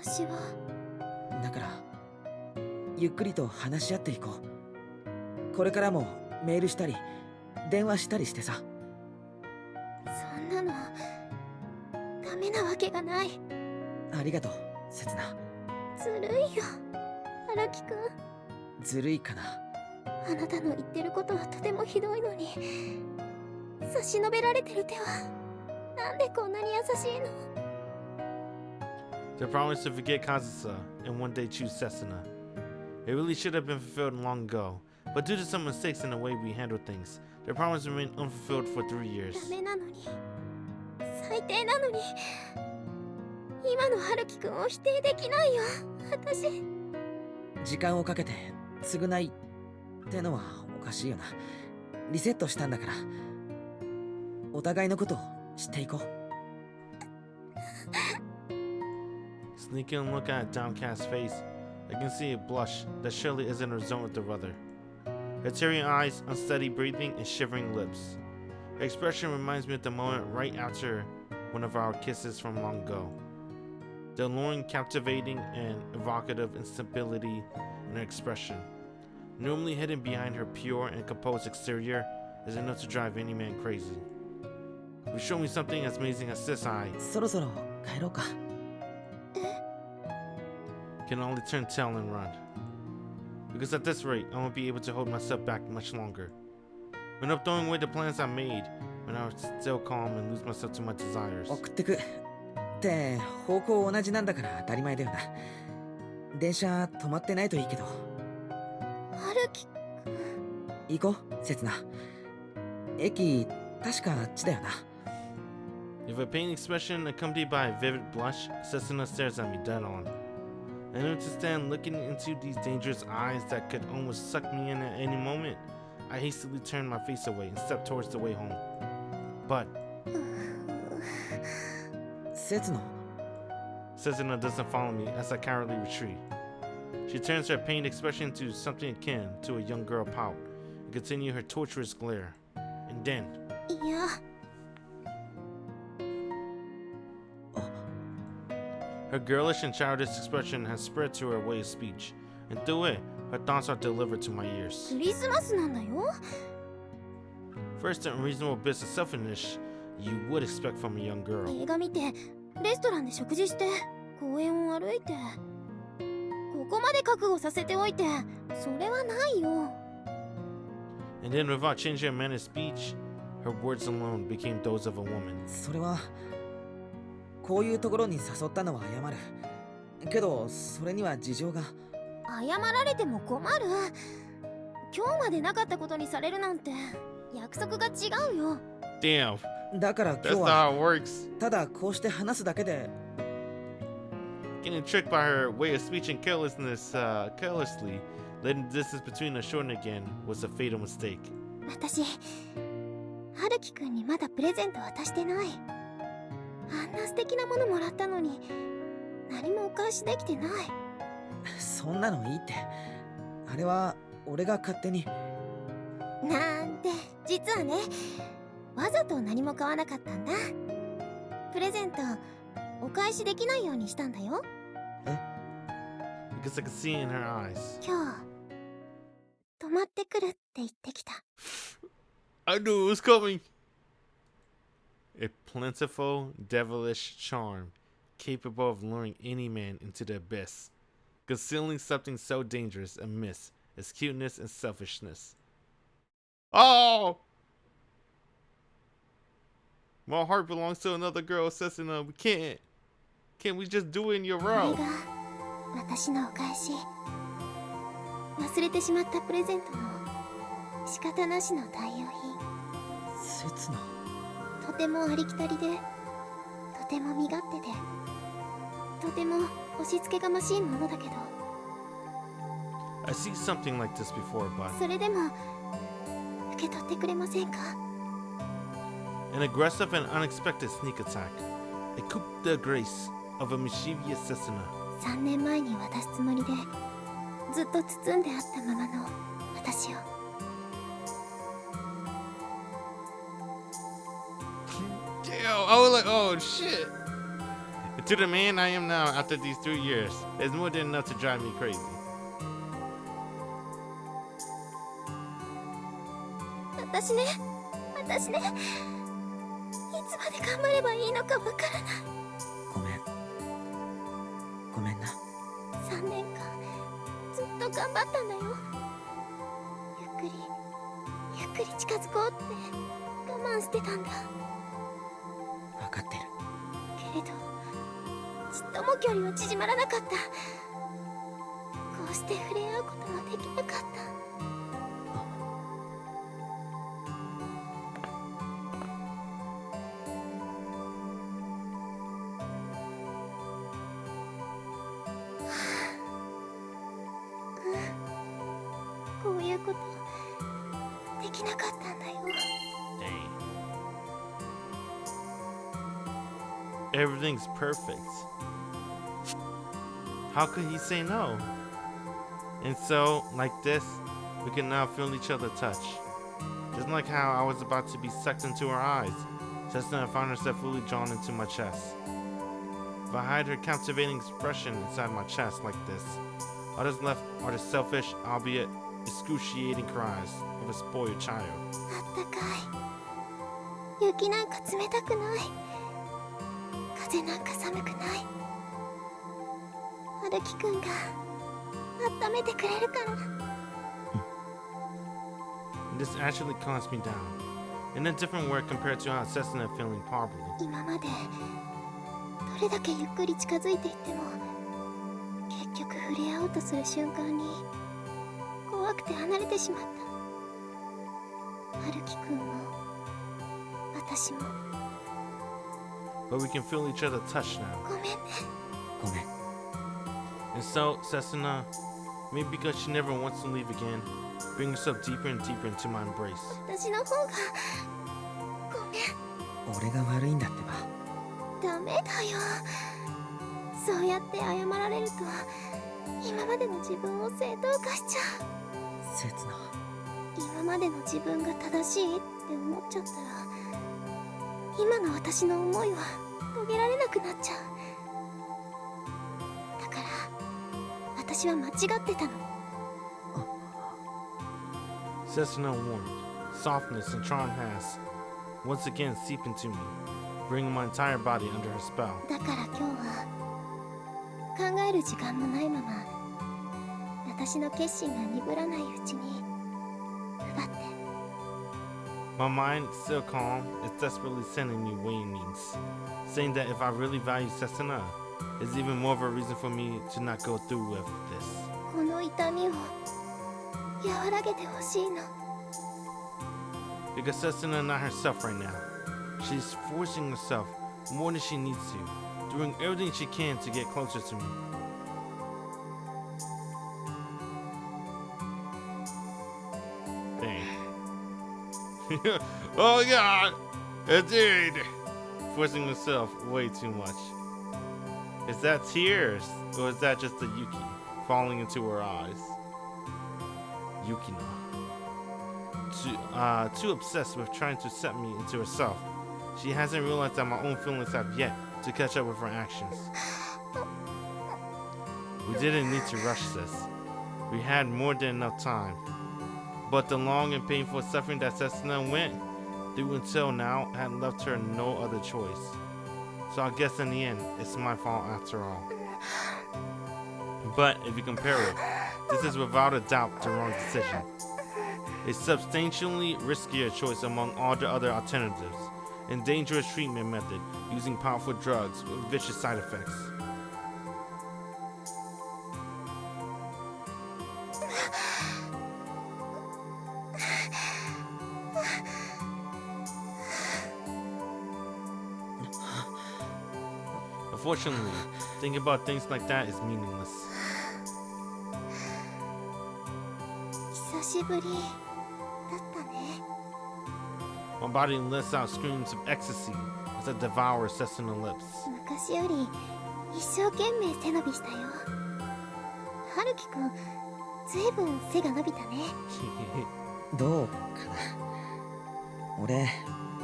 私は。だからゆっくりと話し合っていこう。これからもメールしたり電話したりしてさ。そんなのダメなわけがない。ありがとう、せつな。ずるいよ、荒木くん。ずるいかな。あなたの言ってることはとてもひどいのに、差し伸べられてる手はなんでこんなに優しいの？ The promise to forget Kazusa and one day choose Setsuna. It really should have been fulfilled long ago, but due to some mistakes in the way we handle things, the promise remained unfulfilled for 3 years. ダメなのに、最低なのに、今の春樹くんを否定できないよ、私。時間をかけて償いってのはおかしいよな。リセットしたんだから、お互いのことを知っていこう。Sneaking a look at a downcast face, I can see a blush that surely isn't a result of the weather. Her teary eyes, unsteady breathing, and shivering lips. Her expression reminds me of the moment right after one of our kisses from long ago. The alluring, captivating, and evocative instability in her expression, normally hidden behind her pure and composed exterior, is enough to drive any man crazy. If you show me something as amazing as this, I そろそろ帰ろうか。can only turn tail and run. Because at this rate, I won't be able to hold myself back much longer. When I'm throwing away the plans I made, when I was still calm and lose myself to my desires. 送ってく。って方向同じなんだから当たり前だよな。電車止まってないといいけど。春樹くん。行こう、せつな。駅確かあっちだよな。If a pained expression accompanied by a vivid blush, Setsuna stares at me dead on. I knew to stand looking into these dangerous eyes that could almost suck me in at any moment. I hastily turned my face away and stepped towards the way home. But せつな。 Setsuna doesn't follow me as I cowardly retreat. She turns her pained expression to something akin to a young girl pout and continue her torturous glare. And then いや。her girlish and childish expression has spread to her way of speech, and through it, her thoughts are delivered to my ears. クリスマスなんだよ。 First, an unreasonable bit of selfishness you would expect from a young girl. 映画見て、レストランで食事して、公園を歩いて。ここまで覚悟させておいて、それはないよ。 And then, without changing her manner of speech, her words alone became those of a woman. それはこういうところに誘ったのは謝る。けどそれには事情が。謝られても困る。今日までなかったことにされるなんて約束が違うよ。 Damn, だから今 that's 日 not は how it works. ただこうして話すだけで。 Getting tricked by her way of speech and carelessly letting the distance between us shorten again was a fatal mistake. 私春樹くんにまだプレゼント渡してない。あんな素敵なものもらったのに何もお返しできてない。そんなのいいって。あれは俺が勝手に。なんて、実はね、わざと何も買わなかったんだ。プレゼントお返しできないようにしたんだよ。Because I could see it in her eyes. 今日泊まってくるって言ってきた。I knew it was coming. A plentiful, devilish charm, capable of luring any man into the abyss, concealing something so dangerous amiss as cuteness and selfishness. Oh! My heart belongs to another girl, Setsuna. We can't. Can't we just do it in your これ row? が私のお返し。忘れてしまったプレゼントの仕方なしの代用品。刹那。とてもありきたりで、とても身勝手で、とても押し付けがましいものだけど、 I see something like this before, but それでも受け取ってくれませんか？ an aggressive and unexpected sneak attack. A coup de grace of a mischievous Setsuna. 3年前に渡すつもりでずっと包んであったままの私を。Damn, I was like, oh shit. To the man I am now after these 3 years, it's more than enough to drive me crazy. 私ね、いつまで頑張ればいいのかわからない。ごめん。ごめんな。3年間ずっと頑張ったんだよ。ゆっくり近づこうって我慢してたんだ。分かってる。けれどちっとも距離は縮まらなかった。こうして触れ合うこともできなかった。こういうことできなかったんだよ。 Dang. Everything's perfect. How could he say no? And so, like this, we can now feel each other touch. Just like how I was about to be sucked into her eyes, Setsuna found herself fully drawn into my chest. If I hide her captivating expression inside my chest like this, all that's left are the selfish, albeit excruciating cries of a spoiled child. あったかい。雪なんか冷たくない。風なんか寒くない。春樹くんが温めてくれるから。 This actually calms me down, in a different way compared to how Setsuna feeling poverty. 今までどれだけゆっくり近づいていっても結局触れ合おうとする瞬間に怖くて離れてしまった。春樹くんも私も。 But we can feel each other touch now. ごめんね。ごめん。 And so, Setsuna, maybe because she never wants to leave again, bring herself deeper and deeper into my embrace. 私の方がごめん。俺が悪いんだってば。ダメだよ。そうやって謝られると今までの自分を正当化しちゃう。刹那。今までの自分が正しいって思っちゃったら今の私の思いは遂げられなくなっちゃう。だから私は間違ってたの。 Setsuna warmth, softness, and charm has once again seeped into me, bringing my entire body under her spell. だから今日は考える時間もないまま私の決心が鈍らないうちに奪って。 My mind, still calm, is desperately sending me warnings, saying that if I really value Setsuna, is even more of a reason for me to not go through with this. この痛みを和らげてほしいの。 Because Setsuna is not herself right now. She's forcing herself more than she needs to, doing everything she can to get closer to me. Dang. Oh god! Indeed! Forcing herself way too much. Is that tears? Or is that just the Yuki falling into her eyes? Yukina. Too obsessed with trying to set me into herself. She hasn't realized that my own feelings have yet to catch up with her actions. We didn't need to rush this. We had more than enough time. But the long and painful suffering that Setsuna went through until now had left her no other choice. So I guess in the end, it's my fault after all. But if you compare it, this is without a doubt the wrong decision. A substantially riskier choice among all the other alternatives, and dangerous treatment method using powerful drugs with vicious side effects. Unfortunately, thinking about things like that is meaningless. 久しぶりだったね。 My body lets out screams of ecstasy as I devour Setsuna lips. 昔より一生懸命背伸びしたよ。春樹くん、ずいぶん背が伸びたね。どうかな。俺、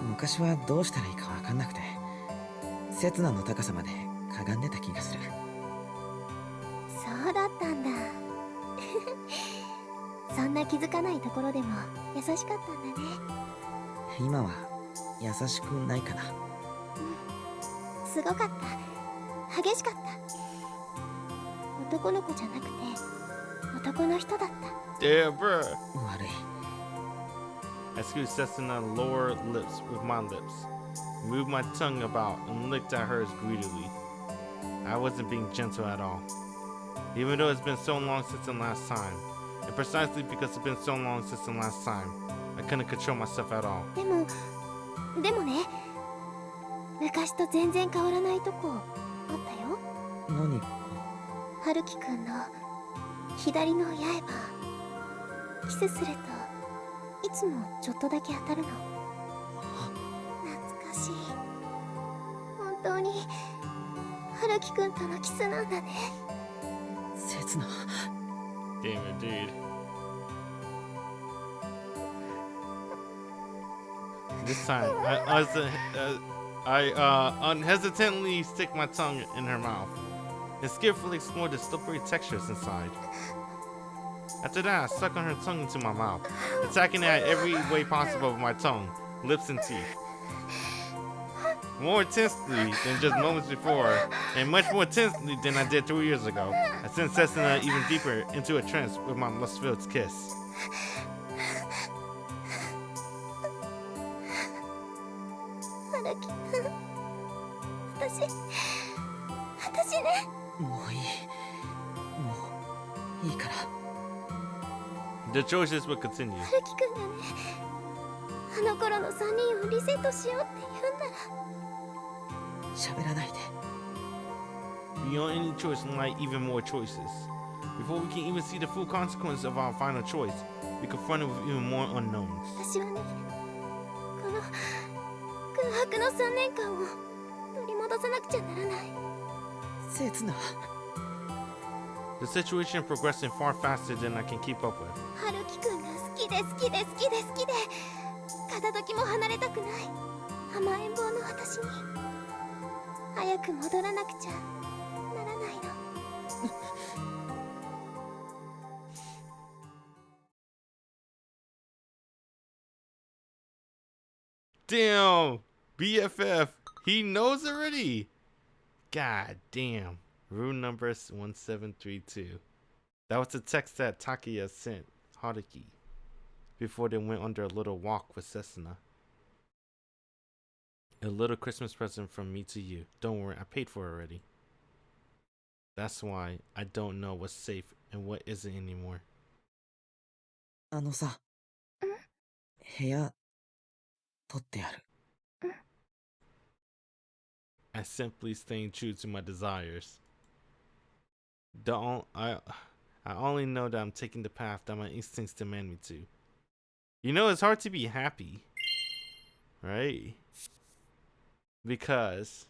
昔はどうしたらいいかわかんなくて、刹那の高さまでかがんでた気がする。そうだったんだ。そんな気づかないところでも優しかったんだね。今は優しくないかな。すごかった。激しかった。男の子じゃなくて男の人だった。Damn, bruh. 悪い。I scooped Setsuna's lower lips with my lips, moved my tongue about, and licked at hers greedily. I wasn't being gentle at all. Even though it's been so long since the last time, and precisely because it's been so long since the last time, I couldn't control myself at all. でもね、昔と全然変わらないとこあったよ。何か。春樹くんの左の刃、キスするといつもちょっとだけ当たるの。懐かしい。本当に春樹くんとのキスなんだね。刹那。Damn it, dude. This time, I unhesitantly stick my tongue in her mouth and skillfully explore the slippery textures inside. After that, I suck on her tongue into my mouth, attacking it at every way possible with my tongue, lips, and teeth. More intensely than just moments before, and much more intensely than I did 3 years ago, I sent Setsuna even deeper into a trance with my lust-filled kiss. 春樹くん、私ね。もういい。もういいから。The choices would continue. 春樹くんがね、あの頃の3人をリセットしようって言うんなら。喋らないで。 Beyond any choice lie even more choices. Before we can even see the full consequence of our final choice, we confronted with even more unknowns. 私はね、この空白の3年間を取り戻さなくちゃならない。刹那。 The situation progressing far faster than I can keep up with. 春樹くんが好きで好きで好きで好きで、片時も離れたくない甘えん坊の私に早く戻らなくちゃならないの。Damn! BFF! He knows already! God damn. Rule number 1732. That was the text that Takuya sent Haruki before they went on their little walk with Setsuna. A little Christmas present from me to you. Don't worry, I paid for it already. That's why I don't know what's safe and what isn't anymore. あのさ、部屋、取ってやる。I simply staying true to my desires. I only know that I'm taking the path that my instincts demand me to. You know, it's hard to be happy, right? Because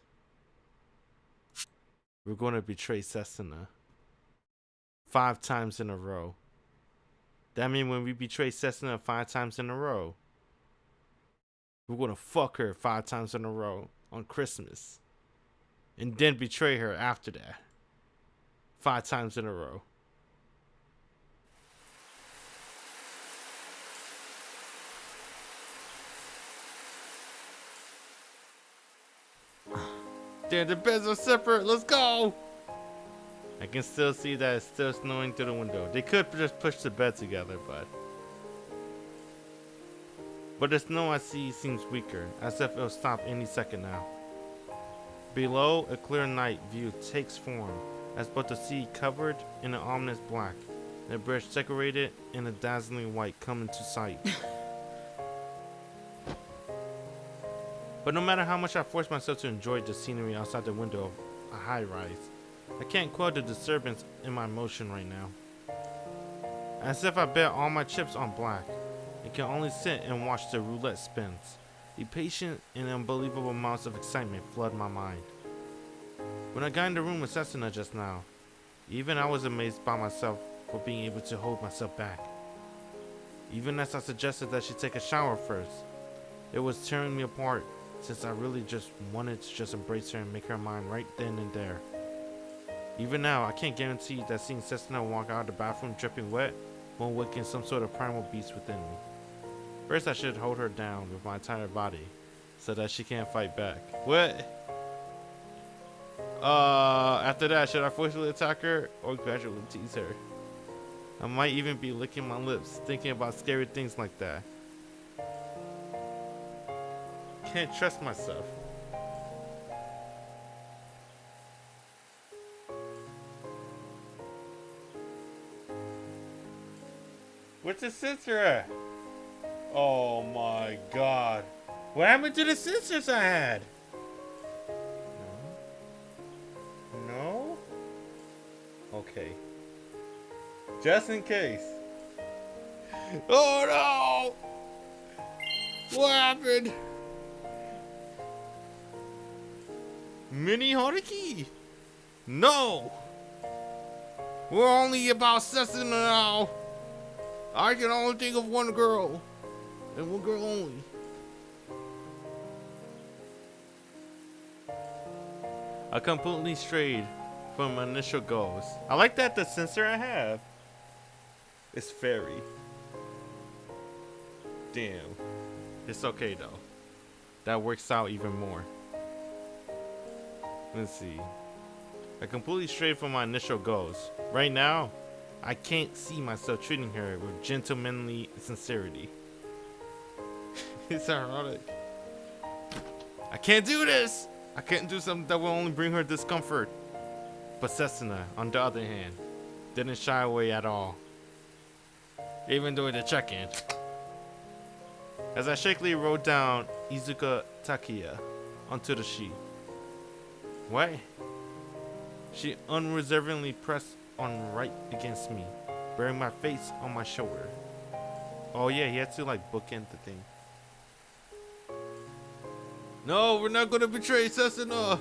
we're going to betray Setsuna 5 times in a row. That means when we betray Setsuna 5 times in a row, we're going to fuck her 5 times in a row on Christmas. And then betray her after that 5 times in a row. Damn, the beds are separate. Let's go. I can still see that it's still snowing through the window. They could just push the bed together, but the snow I see seems weaker, as if it'll stop any second now. Below, a clear night view takes form, as both the sea covered in an ominous black, and a bridge decorated in a dazzling white come into sight. But no matter how much I force myself to enjoy the scenery outside the window of a high-rise, I can't quell the disturbance in my emotion right now. As if I bet all my chips on black, and can only sit and watch the roulette spins. The patient and unbelievable amounts of excitement flood my mind. When I got in the room with Setsuna just now, even I was amazed by myself for being able to hold myself back. Even as I suggested that she take a shower first, it was tearing me apart, since I really just wanted to just embrace her and make her mine right then and there. Even now, I can't guarantee that seeing Setsuna walk out of the bathroom dripping wet won't awaken some sort of primal beast within me. First, I should hold her down with my entire body, so that she can't fight back. What? After that, should I forcefully attack her or gradually tease her? I might even be licking my lips, thinking about scary things like that. Can't trust myself. Where's the sensor at? Oh my god. What happened to the sensors I had? No? No? Okay. Just in case. Oh no! What happened? Mini Haruki? No! We're only about Setsuna now. I can only think of one girl. And one girl only. I completely strayed from my initial goals. I like that the sensor I have is fairy. Damn. It's okay though. That works out even more. Let's see. I completely strayed from my initial goals. Right now, I can't see myself treating her with gentlemanly sincerity. It's ironic. I can't do this! I can't do something that will only bring her discomfort. But Setsuna, on the other hand, didn't shy away at all. Even during the check-in. As I shakily wrote down Izuka Takiya onto the sheet. What? She unreservedly pressed on right against me, bearing my face on my shoulder. Oh yeah, he had to like bookend the thing. No, we're not gonna betray Setsuna.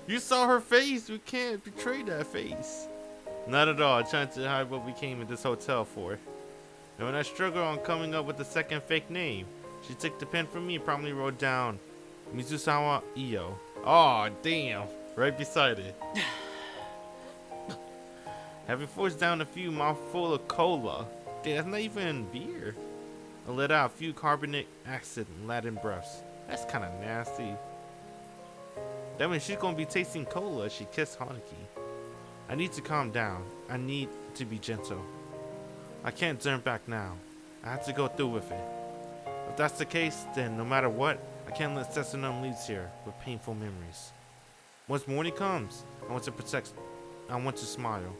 You saw her face. We can't betray that face. Not at all. I'm trying to hide what we came in this hotel for. And when I struggled on coming up with the second fake name, she took the pen from me and promptly wrote down Mizusawa Iyo. Oh damn! Right beside it. Having forced down a few mouthful of cola. Damn, that's not even beer. I let out a few carbonic acid Latin breaths. That's kind of nasty. That means she's gonna be tasting cola as she kissed Haruki. I need to calm down. I need to be gentle. I can't turn back now. I have to go through with it. If that's the case, then no matter what, I can't let Setsuna leave here with painful memories. Once morning comes, I want to protect I want to smile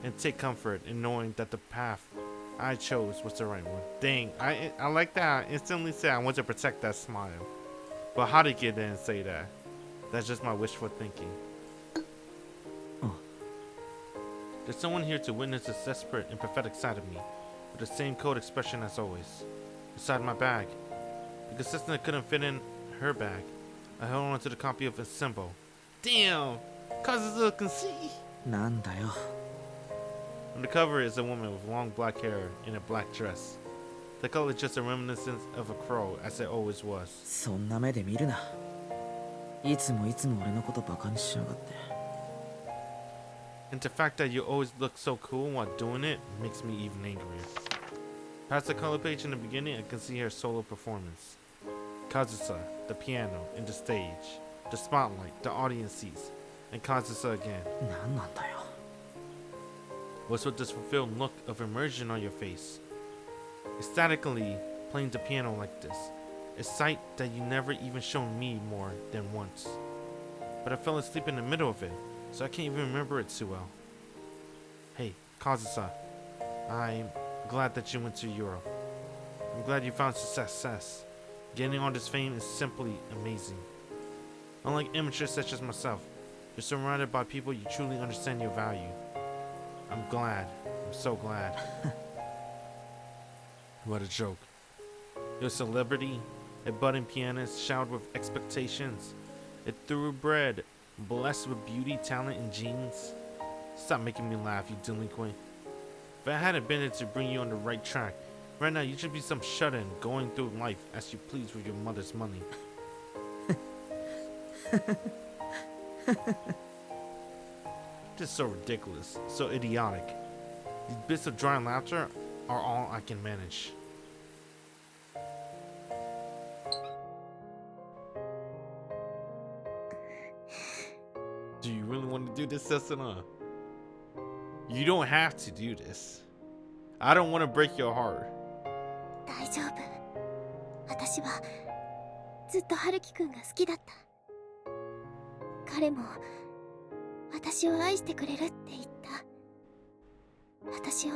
and take comfort in knowing that the path I chose was the right one. Dang, I like that. I instantly said I want to protect that smile. But how did get in and say that? That's just my wishful thinking. Oh. There's someone here to witness the desperate and pathetic side of me, with the same cold expression as always. Inside my bag. Because Setsuna couldn't fit in her bag, I held on to the copy of Assemble. Damn! Kazuza can see! なんだよ。 On the cover is a woman with long black hair in a black dress. The color is just a reminiscence of a crow, as it always was. そんな目で見るな。いつも俺のことバカにしやがって。 And the fact that you always look so cool while doing it makes me even angrier. Past the color page in the beginning, I can see her solo performance. Kazusa, the piano, and the stage. The spotlight, the audience seats, and Kazusa again. なんなんだよ。 What's with this fulfilled look of immersion on your face? Ecstatically playing the piano like this, a sight that you never even shown me more than once. But I fell asleep in the middle of it, so I can't even remember it too well. Hey, Kazusa, I'm glad that you went to Europe. I'm glad you found success. Getting all this fame is simply amazing. Unlike amateurs such as myself, you're surrounded by people you truly understand your value. I'm glad. I'm so glad. What a joke. You're a celebrity, a budding pianist showered with expectations, a thoroughbred blessed with beauty, talent, and genes. Stop making me laugh, you delinquent. If I hadn't been there to bring you on the right track, right now you should be some shut-in going through life as you please with your mother's money. Just so ridiculous, so idiotic. These bits of dry laughter are all I can manage. Do you really want to do this, Setsuna? You don't have to do this. I don't want to break your heart. 大丈夫。私はずっと春樹くんが好きだった。彼も私を愛してくれるって言った。私を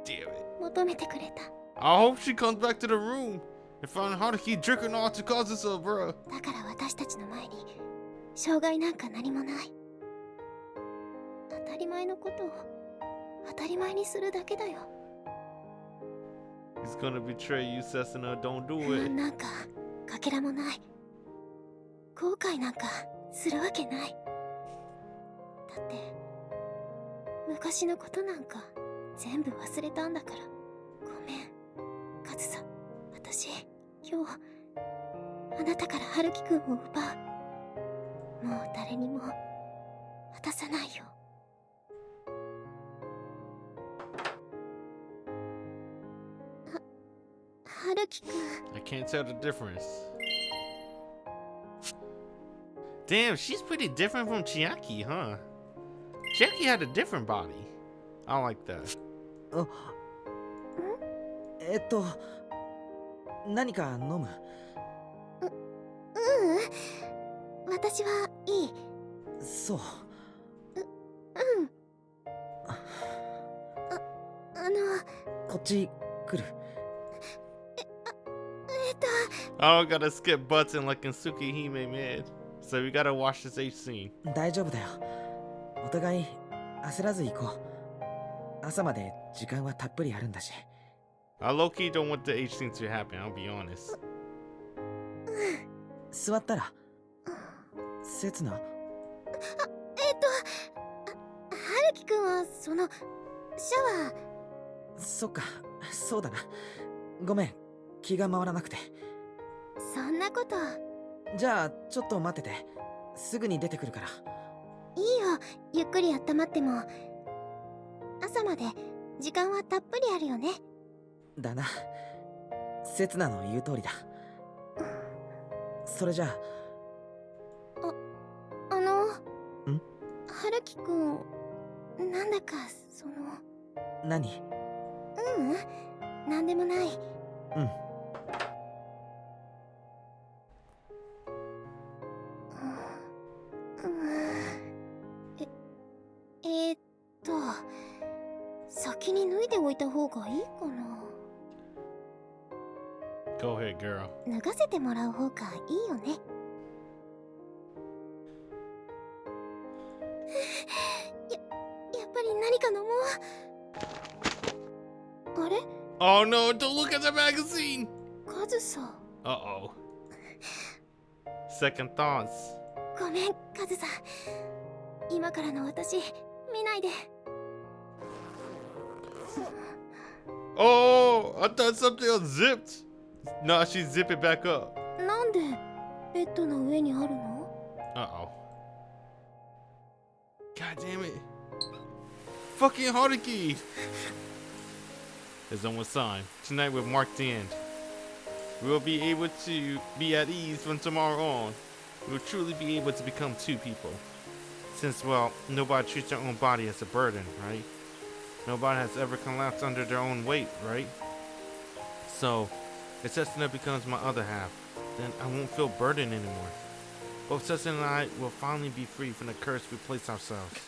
Damn it. 求めてくれた。I hope she comes back to the room and finds how to keep drinking all to cause us up, bro. だから私たちの前に障害なんか何もない。当たり前のことを当たり前にするだけだよ。He's gonna betray you, Setsuna. Don't do 不 it. 安なんかかけらもない。後悔なんかするわけない。だって昔のことなんか全部忘れたんだから。ごめん、カズさ。私今日あなたから春樹くんを奪う。もう誰にも渡さないよ。春樹くん。 I can't tell the difference. Damn, she's pretty different from Chiaki, huh? Chiaki had a different body. I like that. あ、何か飲む？私はいい。そう。うん。こっち来る。I don't gotta skip button like in Tsukihime, man. So we gotta watch this H scene. 大丈夫だよ。お互い焦らず行こう。朝まで時間はたっぷりあるんだし。I low-key don't want the H scene to happen, I'll be honest. 座ったら。せつな。春樹くんはそのシャワー。そっか、そうだな。ごめん、気が回らなくて。そんなこと。じゃあちょっと待ってて。すぐに出てくるから。いいよ、ゆっくり温まっても。朝まで時間はたっぷりあるよね。だな。せつなの言う通りだ。それじゃあ。春樹くん、なんだかその。何？なんでもない。うん。方がいいかな。 Go ahead, girl. 脱がせてもらう方がいいよね。やっぱり何か飲もう。あれ？ Oh no, don't look at the magazine! カズさ。Uh-oh. Second thoughts. ごめん、カズさん。今からの私、見ないで。Oh, I thought something unzipped. No, she zip it back up. なんでベッドの上にあるの？ Uh-oh. God damn it. Fucking Haruki! There's almost time. Tonight we've marked the end. We will be able to be at ease from tomorrow on. We will truly be able to become two people. Since, well, nobody treats their own body as a burden, right? Nobody has ever collapsed under their own weight, right? So, if Setsuna becomes my other half, then I won't feel burdened anymore. Both Setsuna and I will finally be free from the curse we place ourselves.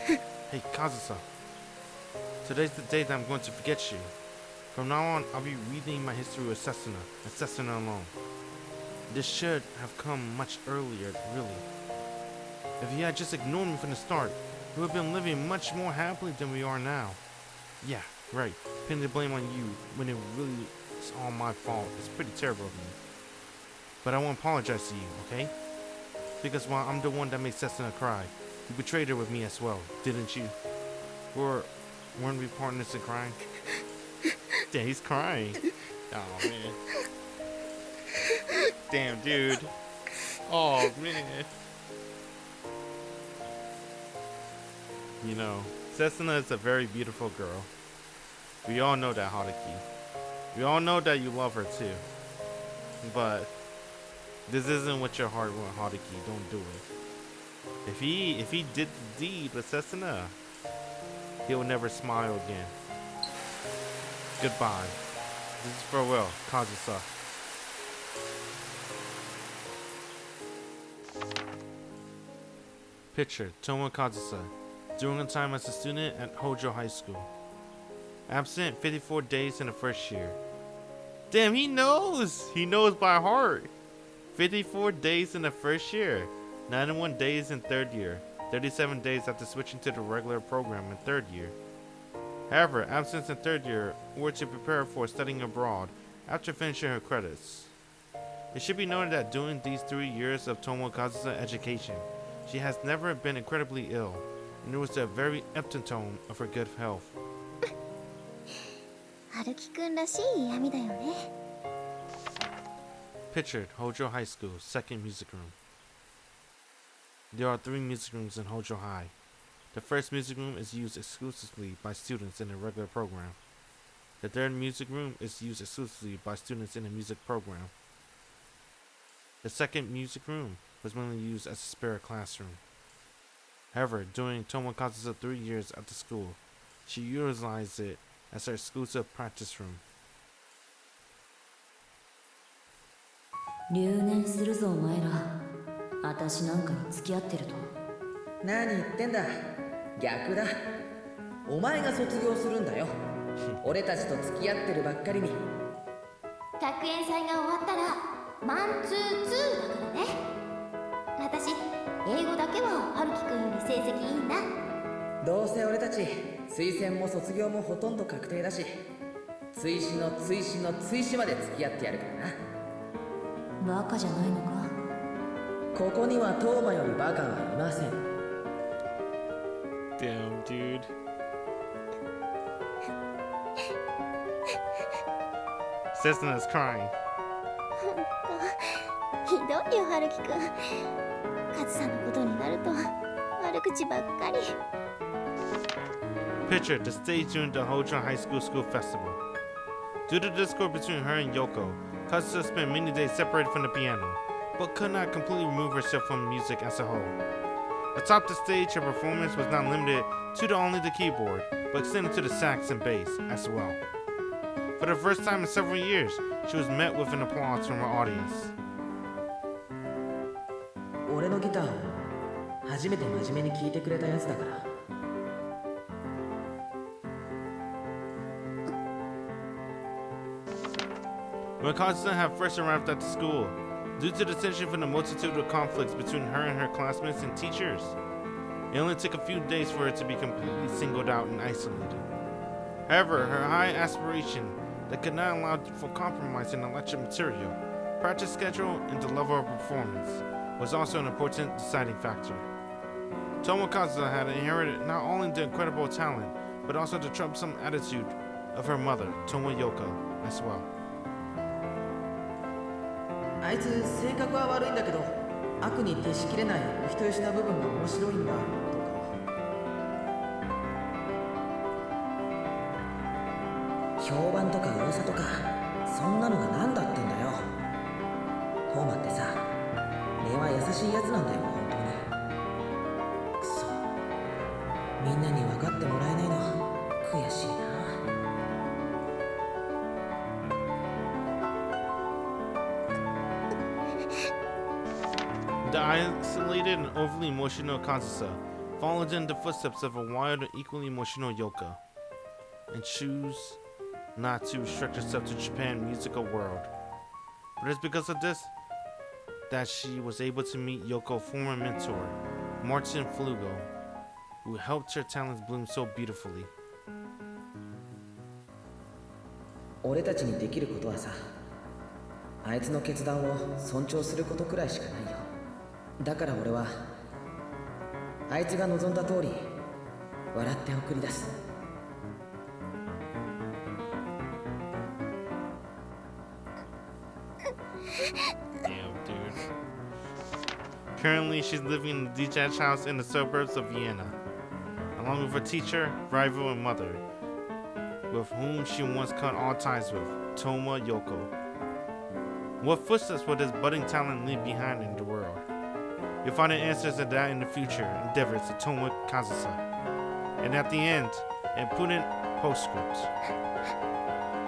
Hey, Kazusa. Today's the day that I'm going to forget you. From now on, I'll be reading my history with Setsuna, and Setsuna alone. This should have come much earlier, really. If he had just ignored me from the start, we would have been living much more happily than we are now. Yeah, right. Pinning the blame on you when it really is all my fault is pretty terrible of me. But I won't apologize to you, okay? Because while I'm the one that made Setsuna cry, you betrayed her with me as well, didn't you? Weren't we partners in crying? Yeah, he's crying. Oh, man. Damn, dude. Oh, man. You know, Setsuna is a very beautiful girl. We all know that, Haruki. We all know that you love her too. But this isn't what your heart wants, Haruki. Don't do it. If he did the deed with Setsuna, he'll never smile again. Goodbye. This is farewell, Kazusa. Picture, Touma Kazusa, during her time as a student at Hojo High School. Absent 54 days in the first year. Damn, he knows! He knows by heart. 54 days in the first year. 91 days in third year. 37 days after switching to the regular program in third year. However, absence in third year were to prepare for studying abroad after finishing her credits. It should be noted that during these 3 years of Touma Kazusa's education, she has never been incredibly ill, and there was a very epitome of her good health. 春樹くんらしい嫌味だよね。 Pictured Hojo High School, second music room. There are 3 music rooms in Hojo High. The first music room is used exclusively by students in the regular program. The third music room is used exclusively by students in the music program. The second music room was mainly used as a spare classroom. However, during Touma Kazusa's 3 years at the school, she utilized it as her exclusive practice room. 留年するぞお前ら。私なんかに付き合ってると。何言ってんだ。逆だ。お前が卒業するんだよ。俺たちと付き合ってるばっかりに。学園祭が終わったらマンツーツーだからね。私英語だけは春樹くんより成績いいんだ。どうせ俺たち推薦も卒業もほとんど確定だし、追試の追試の追試まで付き合ってやるからな。バカじゃないのか。ここにはトーマよりバカはいません。Damn, dude. Setsuna's crying. ほんとひどいよ春樹くん。カズさんのことになると悪口ばっかり。 Picture the stage during the Hojo High School School Festival. Due to the discord between her and Yoko, Kazusa spent many days separated from the piano, but could not completely remove herself from music as a whole. Atop the stage, her performance was not limited to only the keyboard, but extended to the sax and bass as well. For the first time in several years, she was met with an applause from her audience. 俺のギターを初めて真面目に聴いてくれたやつだから。When Kazusa had first arrived at the school, due to the tension from the multitude of conflicts between her and her classmates and teachers, it only took a few days for her to be completely singled out and isolated. However, her high aspiration that could not allow for compromise in the lecture material, practice schedule, and the level of performance was also an important deciding factor. Touma Kazusa had inherited not only the incredible talent, but also the troublesome attitude of her mother, Touma Yoko, as well. あいつ性格は悪いんだけど、悪に徹しきれないお人よしな部分が面白いんだとか。評判とか噂とか、そんなのが何だってんだよ。トーマってさ、根は優しいやつなんだよ、本当に。くそ、みんなに分かってもらえないの悔しいな。The isolated and overly emotional Kazusa followed in the footsteps of a wild and equally emotional Yoko, and choose not to restrict herself to Japan's musical world. But it's because of this that she was able to meet Yoko's former mentor, Martin Flugo, who helped her talents bloom so beautifully. 俺たちにできることはさ、あいつの決断を尊重することくらいしかないよ。だから俺はあいつが望んだ通り笑って送り出す。Damn, dude. Currently, she's living in a detached house in the suburbs of Vienna, along with a teacher, rival, and mother, with whom she once cut all ties with, Touma Yoko. What footsteps will this budding talent leave behind in the world? You'll find the answers to that in the future endeavors of Touma Kazusa. And at the end, an important postscript.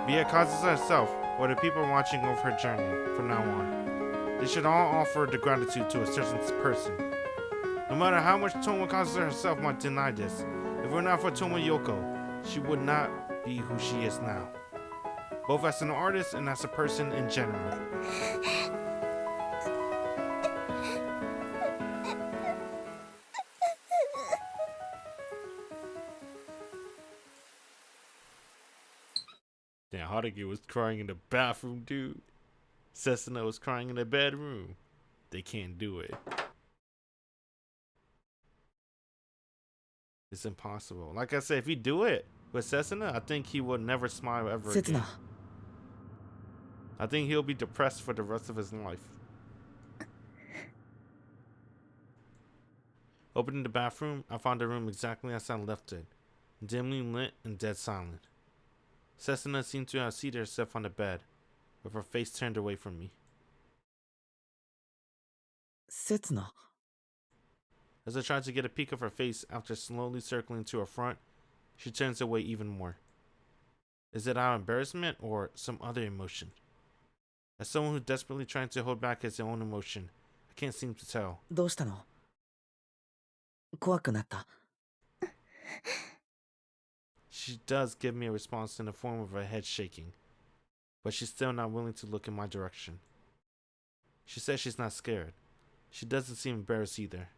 Be it Kazusa herself or the people watching over her journey from now on, they should all offer the gratitude to a certain person. No matter how much Touma Kazusa herself might deny this, if it were not for Touma Yoko, she would not be who she is now, both as an artist and as a person in general. Damn, Haruki was crying in the bathroom, dude. Setsuna was crying in the bedroom. They can't do it. It's impossible. Like I said, if you do it with Setsuna, I think he will never smile ever again. Setsuna. I think he'll be depressed for the rest of his life. Opening the bathroom, I found the room exactly as I left it, dimly lit and dead silent. Setsuna seemed to have seated herself on the bed, with her face turned away from me. Setsuna. As I tried to get a peek of her face after slowly circling to her front, she turns away even more. Is it out of embarrassment or some other emotion? As someone who's desperately trying to hold back his own emotion, I can't seem to tell. どうしたの？怖くなった。She does give me a response in the form of her head shaking, but she's still not willing to look in my direction. She says she's not scared. She doesn't seem embarrassed either.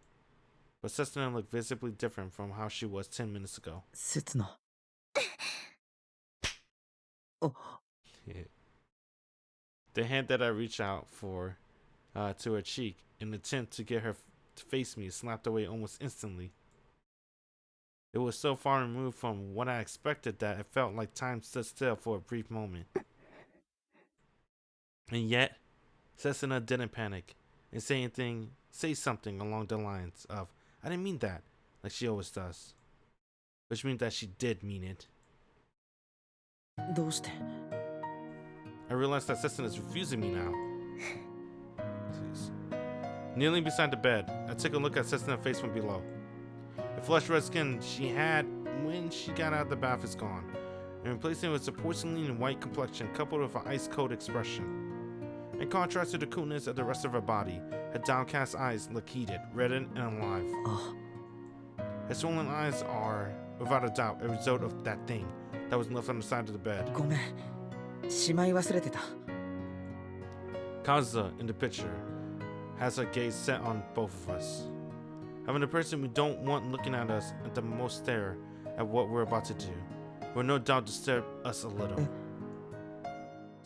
But Setsuna looked visibly different from how she was 10 minutes ago. Setsuna. Oh. Yeah. The hand that I reached out for to her cheek in an attempt to get her to face me slapped away almost instantly. It was so far removed from what I expected that it felt like time stood still for a brief moment. And yet, Setsuna didn't panic and say something along the lines of, "I didn't mean that," like she always does. Which means that she did mean it. どうして？ I realized that Setsuna is refusing me now. Please. Kneeling beside the bed, I took a look at Setsuna's face from below. The flush red skin she had when she got out of the bath is gone, and replacing it with a porcelain white complexion coupled with an ice-cold expression. In contrast to the coolness of the rest of her body, her downcast eyes look heated, reddened, and alive. Oh. Her swollen eyes are, without a doubt, a result of that thing that was left on the side of the bed. ごめん。しまい忘れてた。Kazusa, in the picture, has her gaze set on both of us. Having the person we don't want looking at us at the most stare at what we're about to do will no doubt disturb us a little.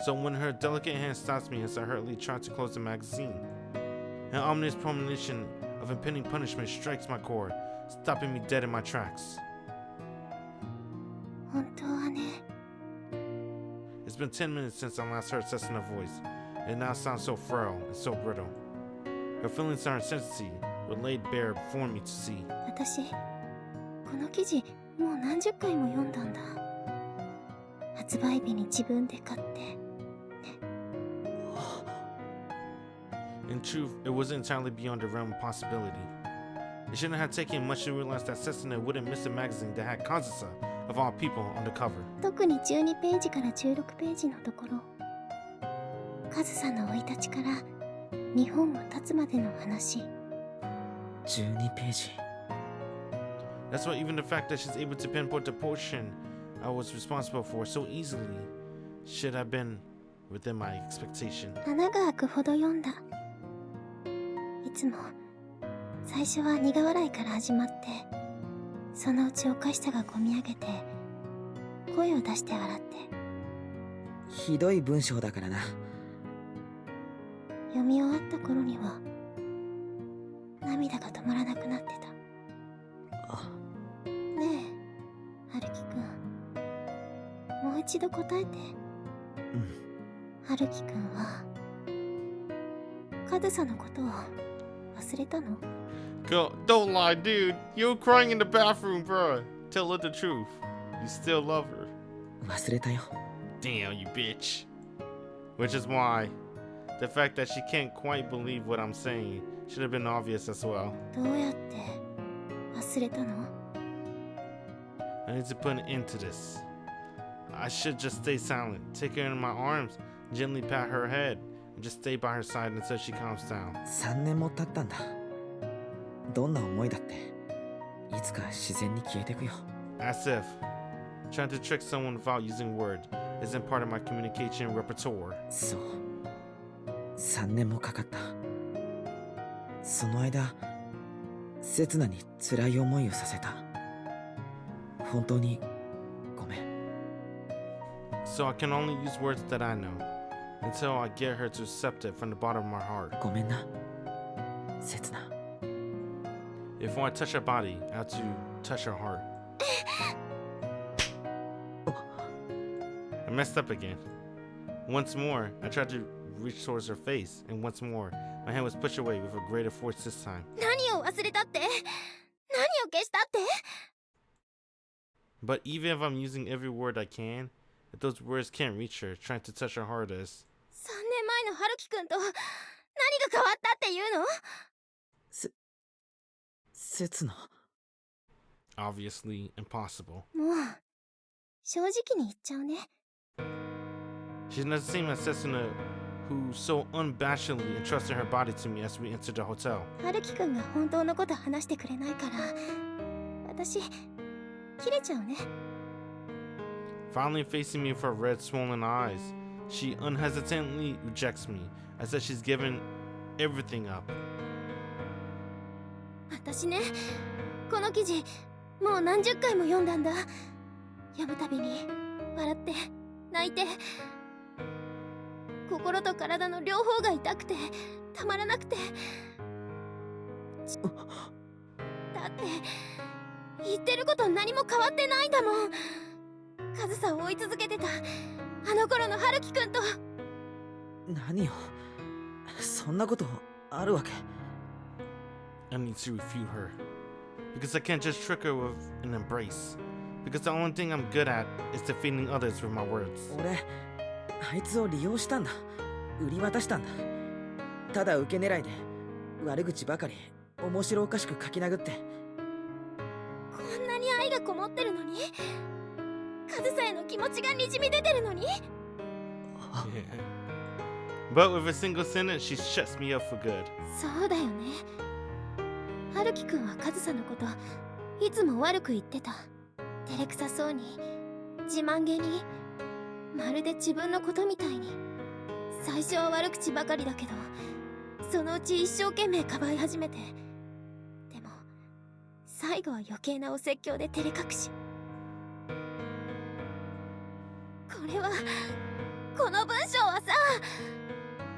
So when her delicate hand stops me as I hurriedly try to close the magazine, an ominous premonition of impending punishment strikes my core, stopping me dead in my tracks. 本当はね。 It's been 10 minutes since I last heard Setsuna's voice. It now sounds so frail and so brittle. Her feelings and her sensitivity were laid bare before me to see. 私、この記事もう何十回も読んだんだ。発売日に自分で買って。 In truth, it wasn't entirely beyond the realm of possibility. It shouldn't have taken much to realize that Setsuna wouldn't miss a magazine that had Kazusa, of all people, on the cover. 特に12ページから16ページのところ、カズさんの生い立ちから日本を立つまでの話。12ページ。 That's why even the fact that she's able to pinpoint the portion I was responsible for so easily should have been within my expectation. 穴が開くほど読んだ。いつも最初は苦笑いから始まって、そのうちおかしさがこみ上げて声を出して笑って。ひどい文章だからな。読み終わった頃には涙が止まらなくなってた。あ、ねえ、春樹くん、もう一度答えて。うん。春樹くんはカズサのことを忘れたの？ Go, don't lie, dude. You were crying in the bathroom, bro. Tell her the truth. You still love her. 忘れたよ。 Damn, you bitch. Which is why the fact that she can't quite believe what I'm saying should have been obvious as well. どうやって忘れたの？ I need to put an end to this. I should just stay silent, take her in my arms, gently pat her head, and just stay by her side until she calms down. 3年も経ったんだ。どんな思いだっていつか自然に消えてくよ。 As if trying to trick someone without using words isn't part of my communication repertoire. そう。3年もかかった。その間、刹那に辛い思いをさせた。本当にごめん。 So I can only use words that I know until I get her to accept it from the bottom of my heart. ごめんな、刹那。 If when I touch her body, I have to touch her heart. I messed up again. Once more, I tried to reach towards her face, and once more, my hand was pushed away with a greater force this time. 何を忘れたって？何を消したって？ But even if I'm using every word I can, if those words can't reach her, trying to touch her heart is 3年前の春樹くんと何が変わったっていうの？刹那。 obviously impossible. もう正直に言っちゃうね。 She's not the same as Setsuna, who so unabashedly entrusted her body to me as we entered the hotel. 春樹くんが本当のこと話してくれないから私切れちゃうね。 Finally facing me with her red swollen eyes, she unhesitatingly rejects me, as if she's given everything up. 私ね、この記事もう何十回も読んだんだ。読むたびに笑って泣いて、心と体の両方が痛くてたまらなくて。だって言ってること何も変わってないんだもん。カズさんを追い続けてたあの頃の春樹くんと。何よ、そんなことあるわけ。 I need to refute her, because I can't just trick her with an embrace, because the only thing I'm good at is defeating others with my words. 俺、あいつを利用したんだ。売り渡したんだ。ただ受け狙いで悪口ばかり面白おかしく書き殴って。こんなに愛がこもってるのに、カズさんへの気持ちがにじみ出てるのに。But with a single sentence, she shuts me up for good. そうだよね。春樹くんはカズさんのこといつも悪く言ってた。照れくさそうに、自慢げに、まるで自分のことみたいに。最初は悪口ばかりだけど、そのうち一生懸命かばい始めて、でも最後は余計なお説教で照れ隠し。この文章はさ、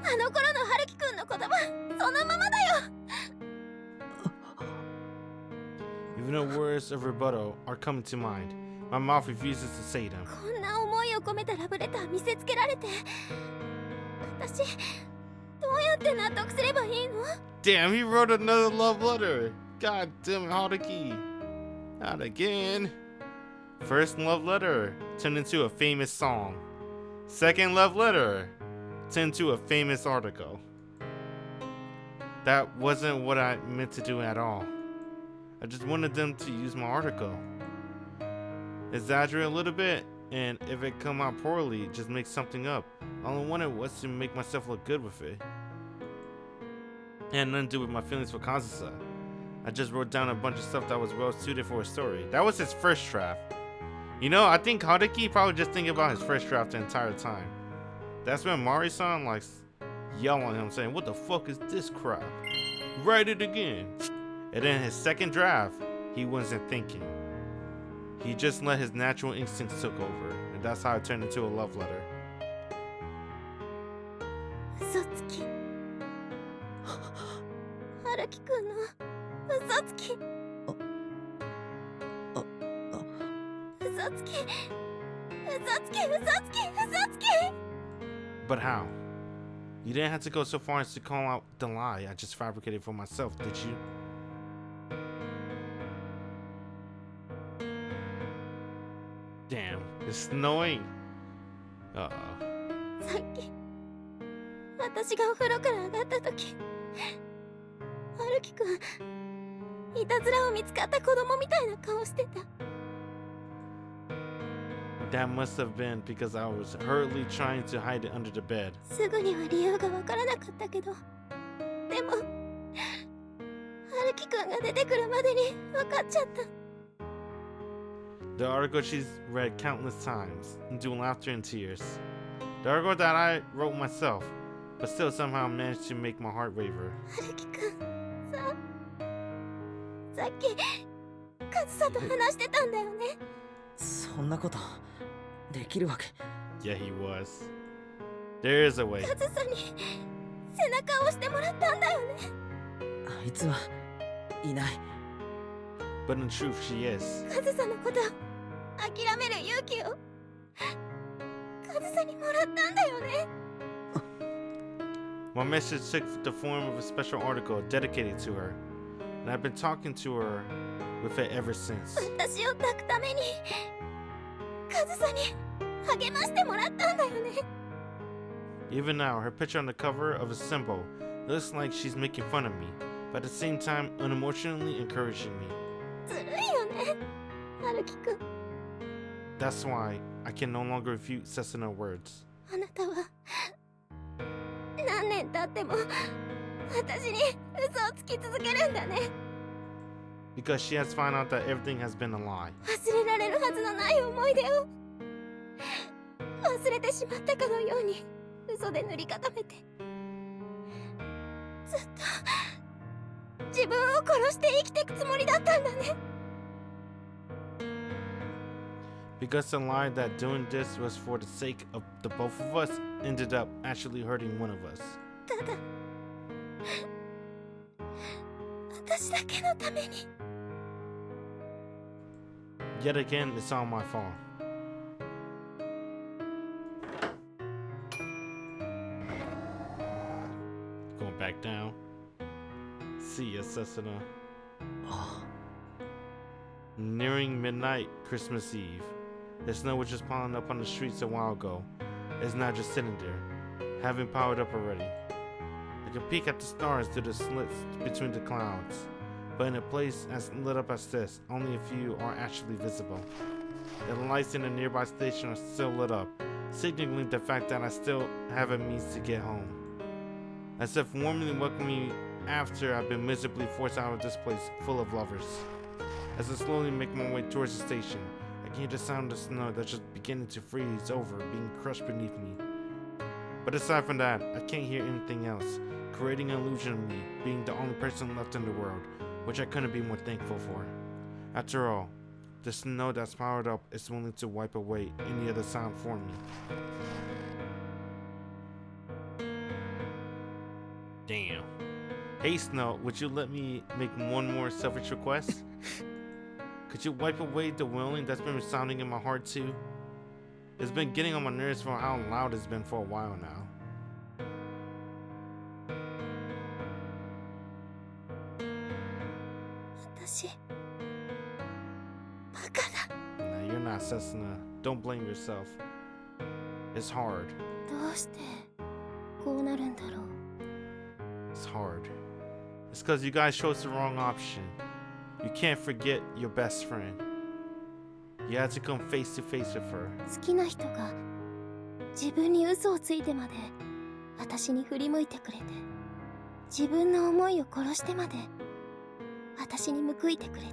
あの頃の春樹くんの言葉そのままだよ。Even the words of rebuttal are coming to mind. My mouth refuses to say them. こんな思いを込めたラブレター見せつけられて、私どうやって納得すればいいの？ Damn, he wrote another love letter. God damn it, Haruki. Not again. First love letter turned into a famous song. Second love letter turned into a famous article. That wasn't what I meant to do at all. I just wanted them to use my article. Exaggerate a little bit, and if it come out poorly, just make something up. All I wanted was to make myself look good with it. It had nothing to do with my feelings for Kazusa. I just wrote down a bunch of stuff that was well suited for a story. That was his first draft. You know, I think Haruki probably just thinking about his first draft the entire time. That's when Mari-san like yelling at him saying, "What the fuck is this crap? Write it again." And then his second draft, he wasn't thinking. He just let his natural instincts took over, and that's how it turned into a love letter. 嘘つき。春樹くんの嘘つき。嘘つき。嘘つき。嘘つき。嘘つき。 But how? You didn't have to go so far as to call out the lie I just fabricated for myself, did you? Damn, it's snowing. Uh-oh. さっき私がお風呂から上がった時、春樹くんいたずらを見つかった子供みたいな顔してた。 That must have been because I was hurriedly trying to hide it under the bed. すぐには理由がわからなかったけど、でも春樹くんが出てくるまでに分かっちゃった。 The article she's read countless times, into laughter and tears. The article that I wrote myself, but still somehow managed to make my heart waver. 春樹くんさっきカズサと話してたんだよね。そんなことできるわけ。 Yeah, he was. There is a way. カズサに背中を押してもらったんだよね。あいつはいない。 But in truth, she is. カズサのこと諦める勇気をカズサにもらったんだよね。 My message took the form of a special article dedicated to her, and I've been talking to her with it ever since. 私を抱くためにカズサに励ましてもらったんだよね。 Even now, her picture on the cover of a symbol looks like she's making fun of me, but at the same time unemotionally encouraging me. ずるいよね、春樹くん。 That's why I can no longer refute Setsuna words. あなたは何年経っても私に嘘をつき続けるんだね。 Because she has found out that everything has been a lie. 忘れられるはずのない思い出を忘れてしまったかのように嘘で塗り固めて、ずっと自分を殺して生きていくつもりだったんだね。 Because the lie that doing this was for the sake of the both of us ended up actually hurting one of us. ただ私だけのために。 Yet again, it's all my fault. Going back down. See ya, Setsuna. Nearing midnight, Christmas Eve. The snow was just piling up on the streets a while ago. It's now just sitting there, having piled up already. I can peek at the stars through the slits between the clouds, but in a place as lit up as this, only a few are actually visible. The lights in the nearby station are still lit up, signaling the fact that I still have a means to get home. As if warmly welcoming me after I've been miserably forced out of this place full of lovers. As I slowly make my way towards the station, I can hear the sound of snow that's just beginning to freeze over, being crushed beneath me. But aside from that, I can't hear anything else, creating an illusion of me being the only person left in the world, which I couldn't be more thankful for. After all, the snow that's powered up is willing to wipe away any other sound for me. Damn. Hey Snow, would you let me make one more selfish request? Could you wipe away the wailing that's been resounding in my heart too? It's been getting on my nerves for how loud it's been for a while now. Nah, you're not, Setsuna. Don't blame yourself. It's hard. どうしてこうなるんだろう。 It's hard. It's because you guys chose the wrong option. You can't forget your best friend. You had to come face to face with her. 好きな人が自分に嘘をついてまで私に振り向いてくれて、自分の思いを殺してまで私に報いてくれて、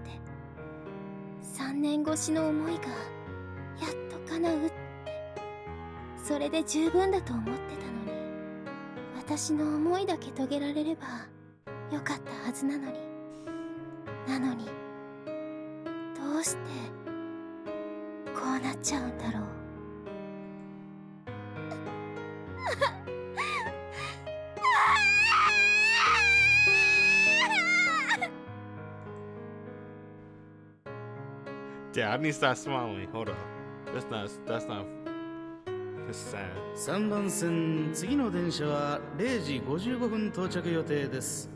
3年越しの思いがやっと叶うって、それで十分だと思ってたのに、私の思いだけ遂げられればよかったはずなのに、どうしてこうなっちゃうんだろう。Yeah, I need to start smiling. Hold on. That's not. It's sad. 3番線、次の電車は0時55分到着予定です。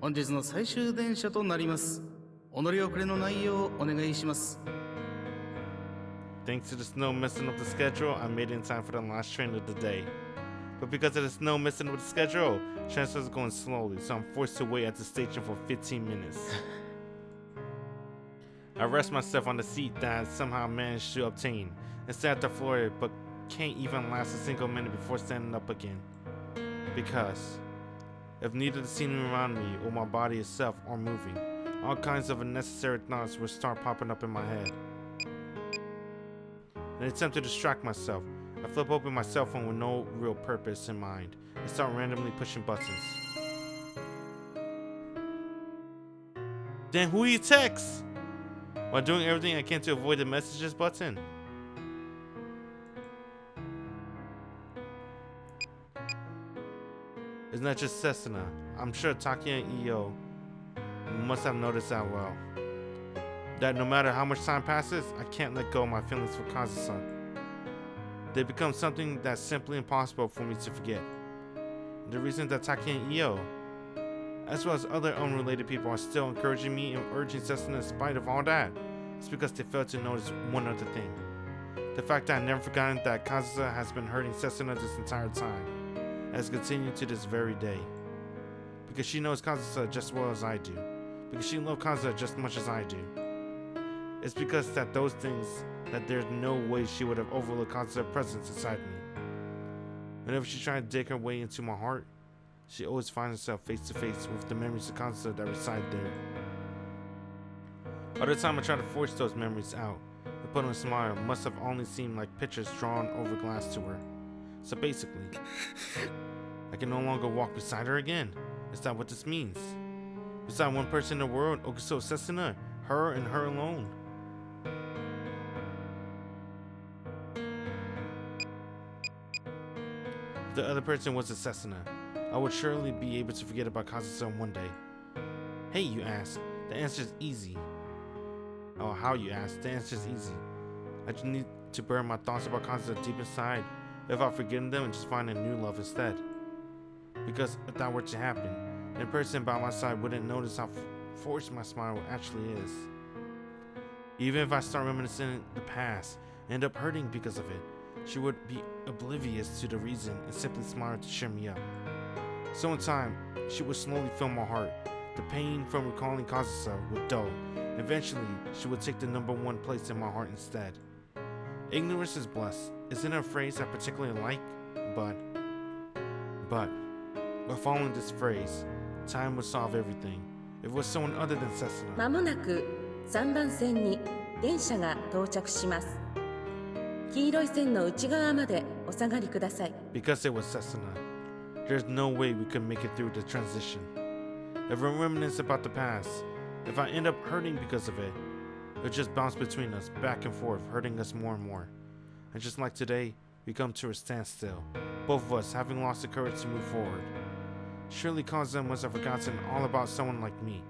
本日の最終電車となります。お乗り遅れのないようお願いします。 Thanks to the snow messing up the schedule, I made it in time for the last train of the day. But because of the snow messing up the schedule, transfers are going slowly, so I'm forced to wait at the station for 15 minutes. I rest myself on the seat that I somehow managed to obtain, and stay at the floor, but can't even last a single minute before standing up again. Because if neither the scenery around me or my body itself are moving, all kinds of unnecessary thoughts will start popping up in my head. In an attempt to distract myself, I flip open my cell phone with no real purpose in mind and start randomly pushing buttons. Then who do you text? While doing everything I can to avoid the messages button. It's not just Setsuna. I'm sure Taki and Io must have noticed that well. That no matter how much time passes, I can't let go of my feelings for Kazusa. They become something that's simply impossible for me to forget. The reason that Taki and Io, as well as other unrelated people, are still encouraging me and urging Setsuna in spite of all that, is because they failed to notice one other thing. The fact that I've never forgotten that Kazusa has been hurting Setsuna this entire time, and has continued to this very day. Because she knows Kazusa just as well as I do. Because she loves Kazusa just as much as I do. It's because that those things that there's no way she would have overlooked Kazusa's presence inside me. Whenever she tried to dig her way into my heart, she always finds herself face to face with the memories of Kazusa that reside there. By the time I try to force those memories out, the put on a smile must have only seemed like pictures drawn over glass to her. So basically, I can no longer walk beside her again. Is that what this means? Beside one person in the world, Okuso Setsuna, her and her alone. If the other person was a Setsuna, I would surely be able to forget about Kazusa one day. Hey, you ask. The answer is easy. Oh, how you ask? The answer is easy. I just need to bury my thoughts about Kazusa deep inside without forgetting them and just find a new love instead. Because if that were to happen, then the person by my side wouldn't notice how forced my smile actually is. Even if I start reminiscing the past and end up hurting because of it, she would be oblivious to the reason and simply smile to cheer me up. So in time, she would slowly fill my heart. The pain from recalling Kazusa would dull. Eventually, she would take the #1 place in my heart instead. Ignorance is bliss isn't a phrase I particularly like, but by following this phrase, time would solve everything. If it was someone other than Setsuna. まもなく3番線に電車が到着します。黄色い線の内側までお下がりください。 Because it was Setsuna, there's no way we could make it through the transition. If we reminisce about the past, if I end up hurting because of it, it'll just bounce between us, back and forth, hurting us more and more. And just like today, we come to a standstill, both of us having lost the courage to move forward. Surely Kazuya must have forgotten all about someone like me.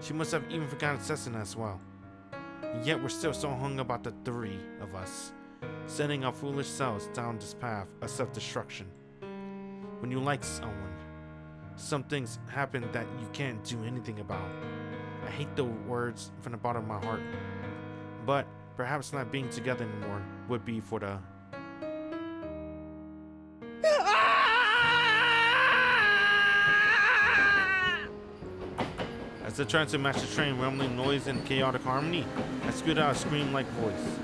She must have even forgotten Setsuna as well. And yet we're still so hung about the three of us, sending our foolish selves down this path of self-destruction. When you like someone, some things happen that you can't do anything about. I hate the words from the bottom of my heart, but perhaps not being together anymore would be for the... As I tried to match the train rumbling noise and chaotic harmony, I spewed out a scream-like voice.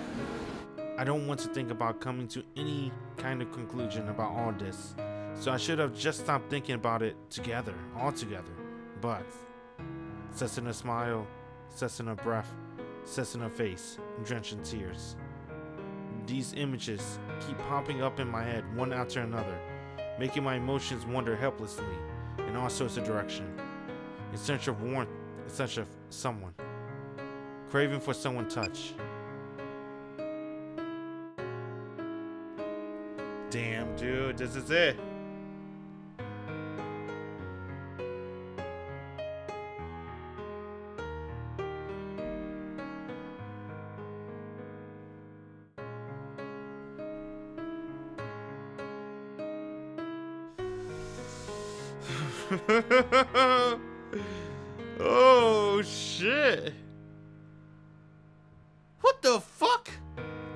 I don't want to think about coming to any kind of conclusion about all this, so I should have just stopped thinking about it together, all together. But Setsuna smile, Setsuna breath, Setsuna face, drenched in tears. These images keep popping up in my head one after another, making my emotions wander helplessly in all sorts of directions, in search of warmth, in search of someone, craving for someone's touch. Damn, dude, this is it. Oh shit. What the fuck?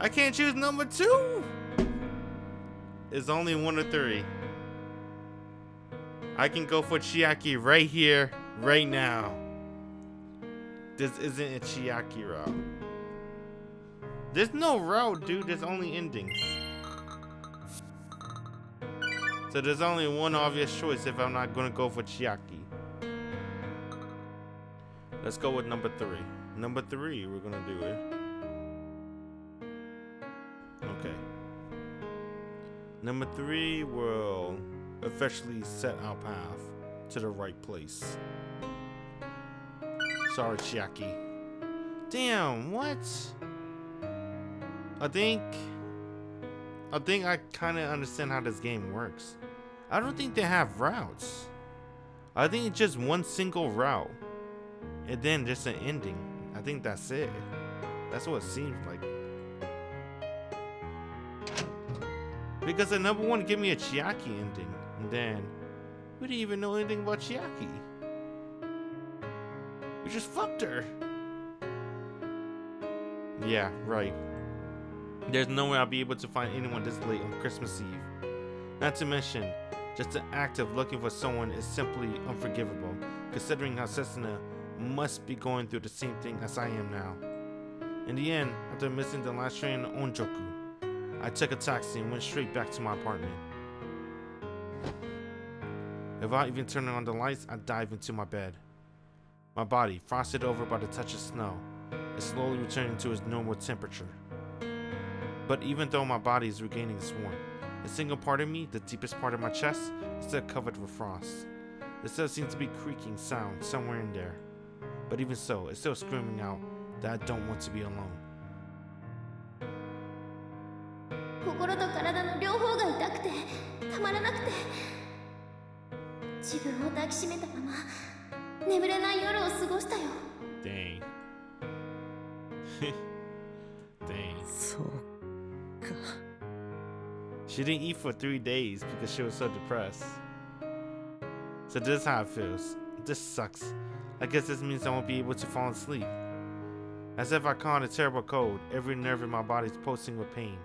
I can't choose number 2. It's only 1 or 3. I can go for Chiaki right here, right now. This isn't a Chiaki route. There's no route, dude. There's only endings. So there's only one obvious choice if I'm not gonna go for Chiaki. Let's go with number 3. Number 3, we're gonna do it. Okay. Number 3 will officially set our path to the right place. Sorry, Chiaki. Damn, what? I think I kind of understand how this game works. I don't think they have routes. I think it's just one single route, and then just an ending. I think that's it. That's what it seems like. Because the number 1 give me a Chiaki ending, and then we didn't even know anything about Chiaki. We just fucked her. Yeah, right. There's no way I'll be able to find anyone this late on Christmas Eve. Not to mention, just the act of looking for someone is simply unforgivable, considering how Setsuna must be going through the same thing as I am now. In the end, after missing the last train on Onjoku, I took a taxi and went straight back to my apartment. Without even turning on the lights, I dived into my bed. My body, frosted over by the touch of snow, is slowly returning to its normal temperature. But even though my body is regaining its warmth, a single part of me, the deepest part of my chest, is still covered with frost. There still seems to be creaking sound somewhere in there. But even so, it's still screaming out that I don't want to be alone. 心と体の両方が痛くてたまらなくて、自分を抱きしめたまま眠れない夜を過ごしたよ。 Dang. Dang. そうか。 She didn't eat for 3 days because she was so depressed. So this is how it feels. This sucks. I guess this means I won't be able to fall asleep. As if I caught a terrible cold, every nerve in my body is pulsing with pain,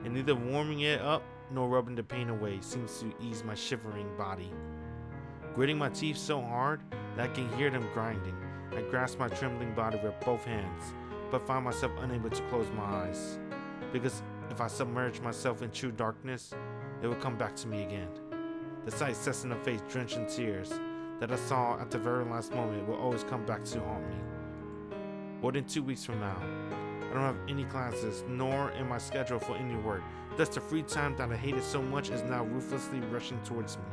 and neither warming it up nor rubbing the pain away seems to ease my shivering body. Gritting my teeth so hard that I can hear them grinding, I grasp my trembling body with both hands, but find myself unable to close my eyes. Because if I submerge myself in true darkness, it will come back to me again. The sight sets in the face drenched in tears that I saw at the very last moment will always come back to haunt me. More than 2 weeks from now, I don't have any classes, nor am I scheduled for any work. Thus, the free time that I hated so much is now ruthlessly rushing towards me.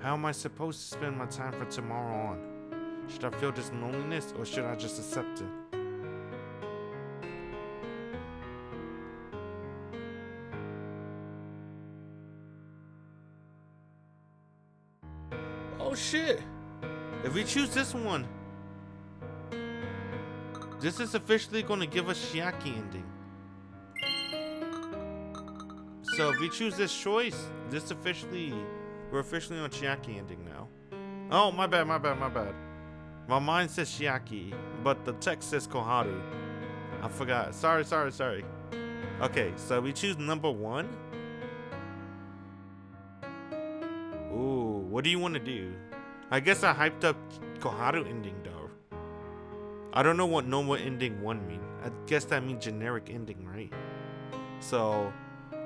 How am I supposed to spend my time from tomorrow on? Should I feel this loneliness, or should I just accept it? Oh shit! If we choose this one, this is officially going to give us Chiaki ending. So if we choose this choice, we're officially on Chiaki ending now. Oh, my bad. My mind says Chiaki, but the text says Koharu. I forgot. Sorry. Okay, so we choose number 1. Ooh, what do you want to do? I guess I hyped up Koharu ending though. I don't know what normal ending 1 mean. I guess that means generic ending, right? So,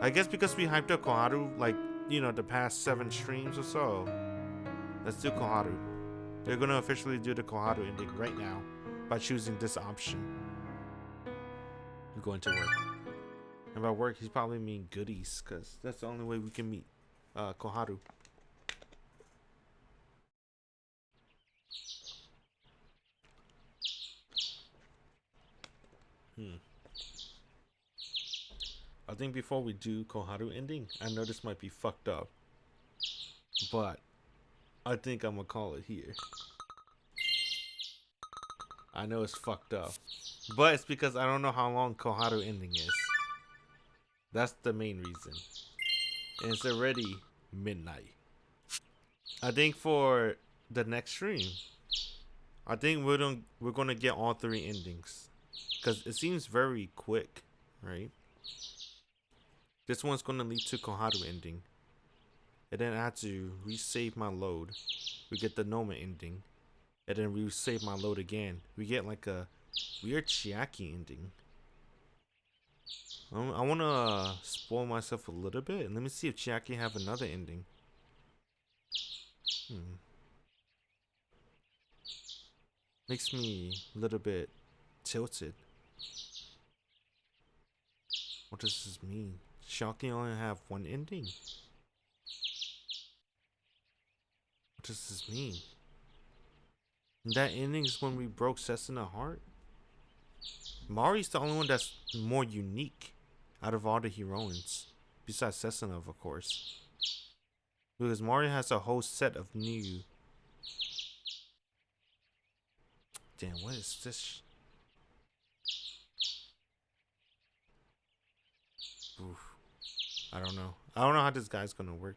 I guess because we hyped up Koharu, like, you know, the past 7 streams or so, let's do Koharu. They're gonna officially do the Koharu ending right now by choosing this option. We're going to work. And by work, he's probably mean goodies, because that's the only way we can meet Koharu. I think before we do Koharu ending, I know this might be fucked up, but I think I'm gonna call it here. I know it's fucked up, but it's because I don't know how long Koharu ending is. That's the main reason. And it's already midnight. I think for the next stream, I think we're gonna get all 3 endings, because it seems very quick, right? This one's gonna lead to Koharu ending, and then I have to resave my load. We get the Noma ending, and then we save my load again. We get like a weird Chiaki ending. I wanna spoil myself a little bit, and let me see if Chiaki have another ending. Makes me a little bit tilted. What does this mean? Chiaki only have 1 ending? What does this mean? And that ending is when we broke Setsuna's heart? Mari's the only one that's more unique out of all the heroines. Besides Setsuna, of course. Because Mari has a whole set of new... Damn, what is this? Oof. I don't know. I don't know how this guy's gonna work.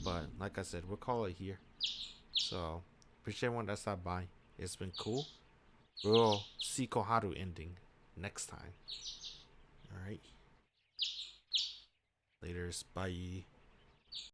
But like I said, we'll call it here. So appreciate everyone that stopped by. It's been cool. We'll see Koharu ending next time. Alright. Laters. Bye.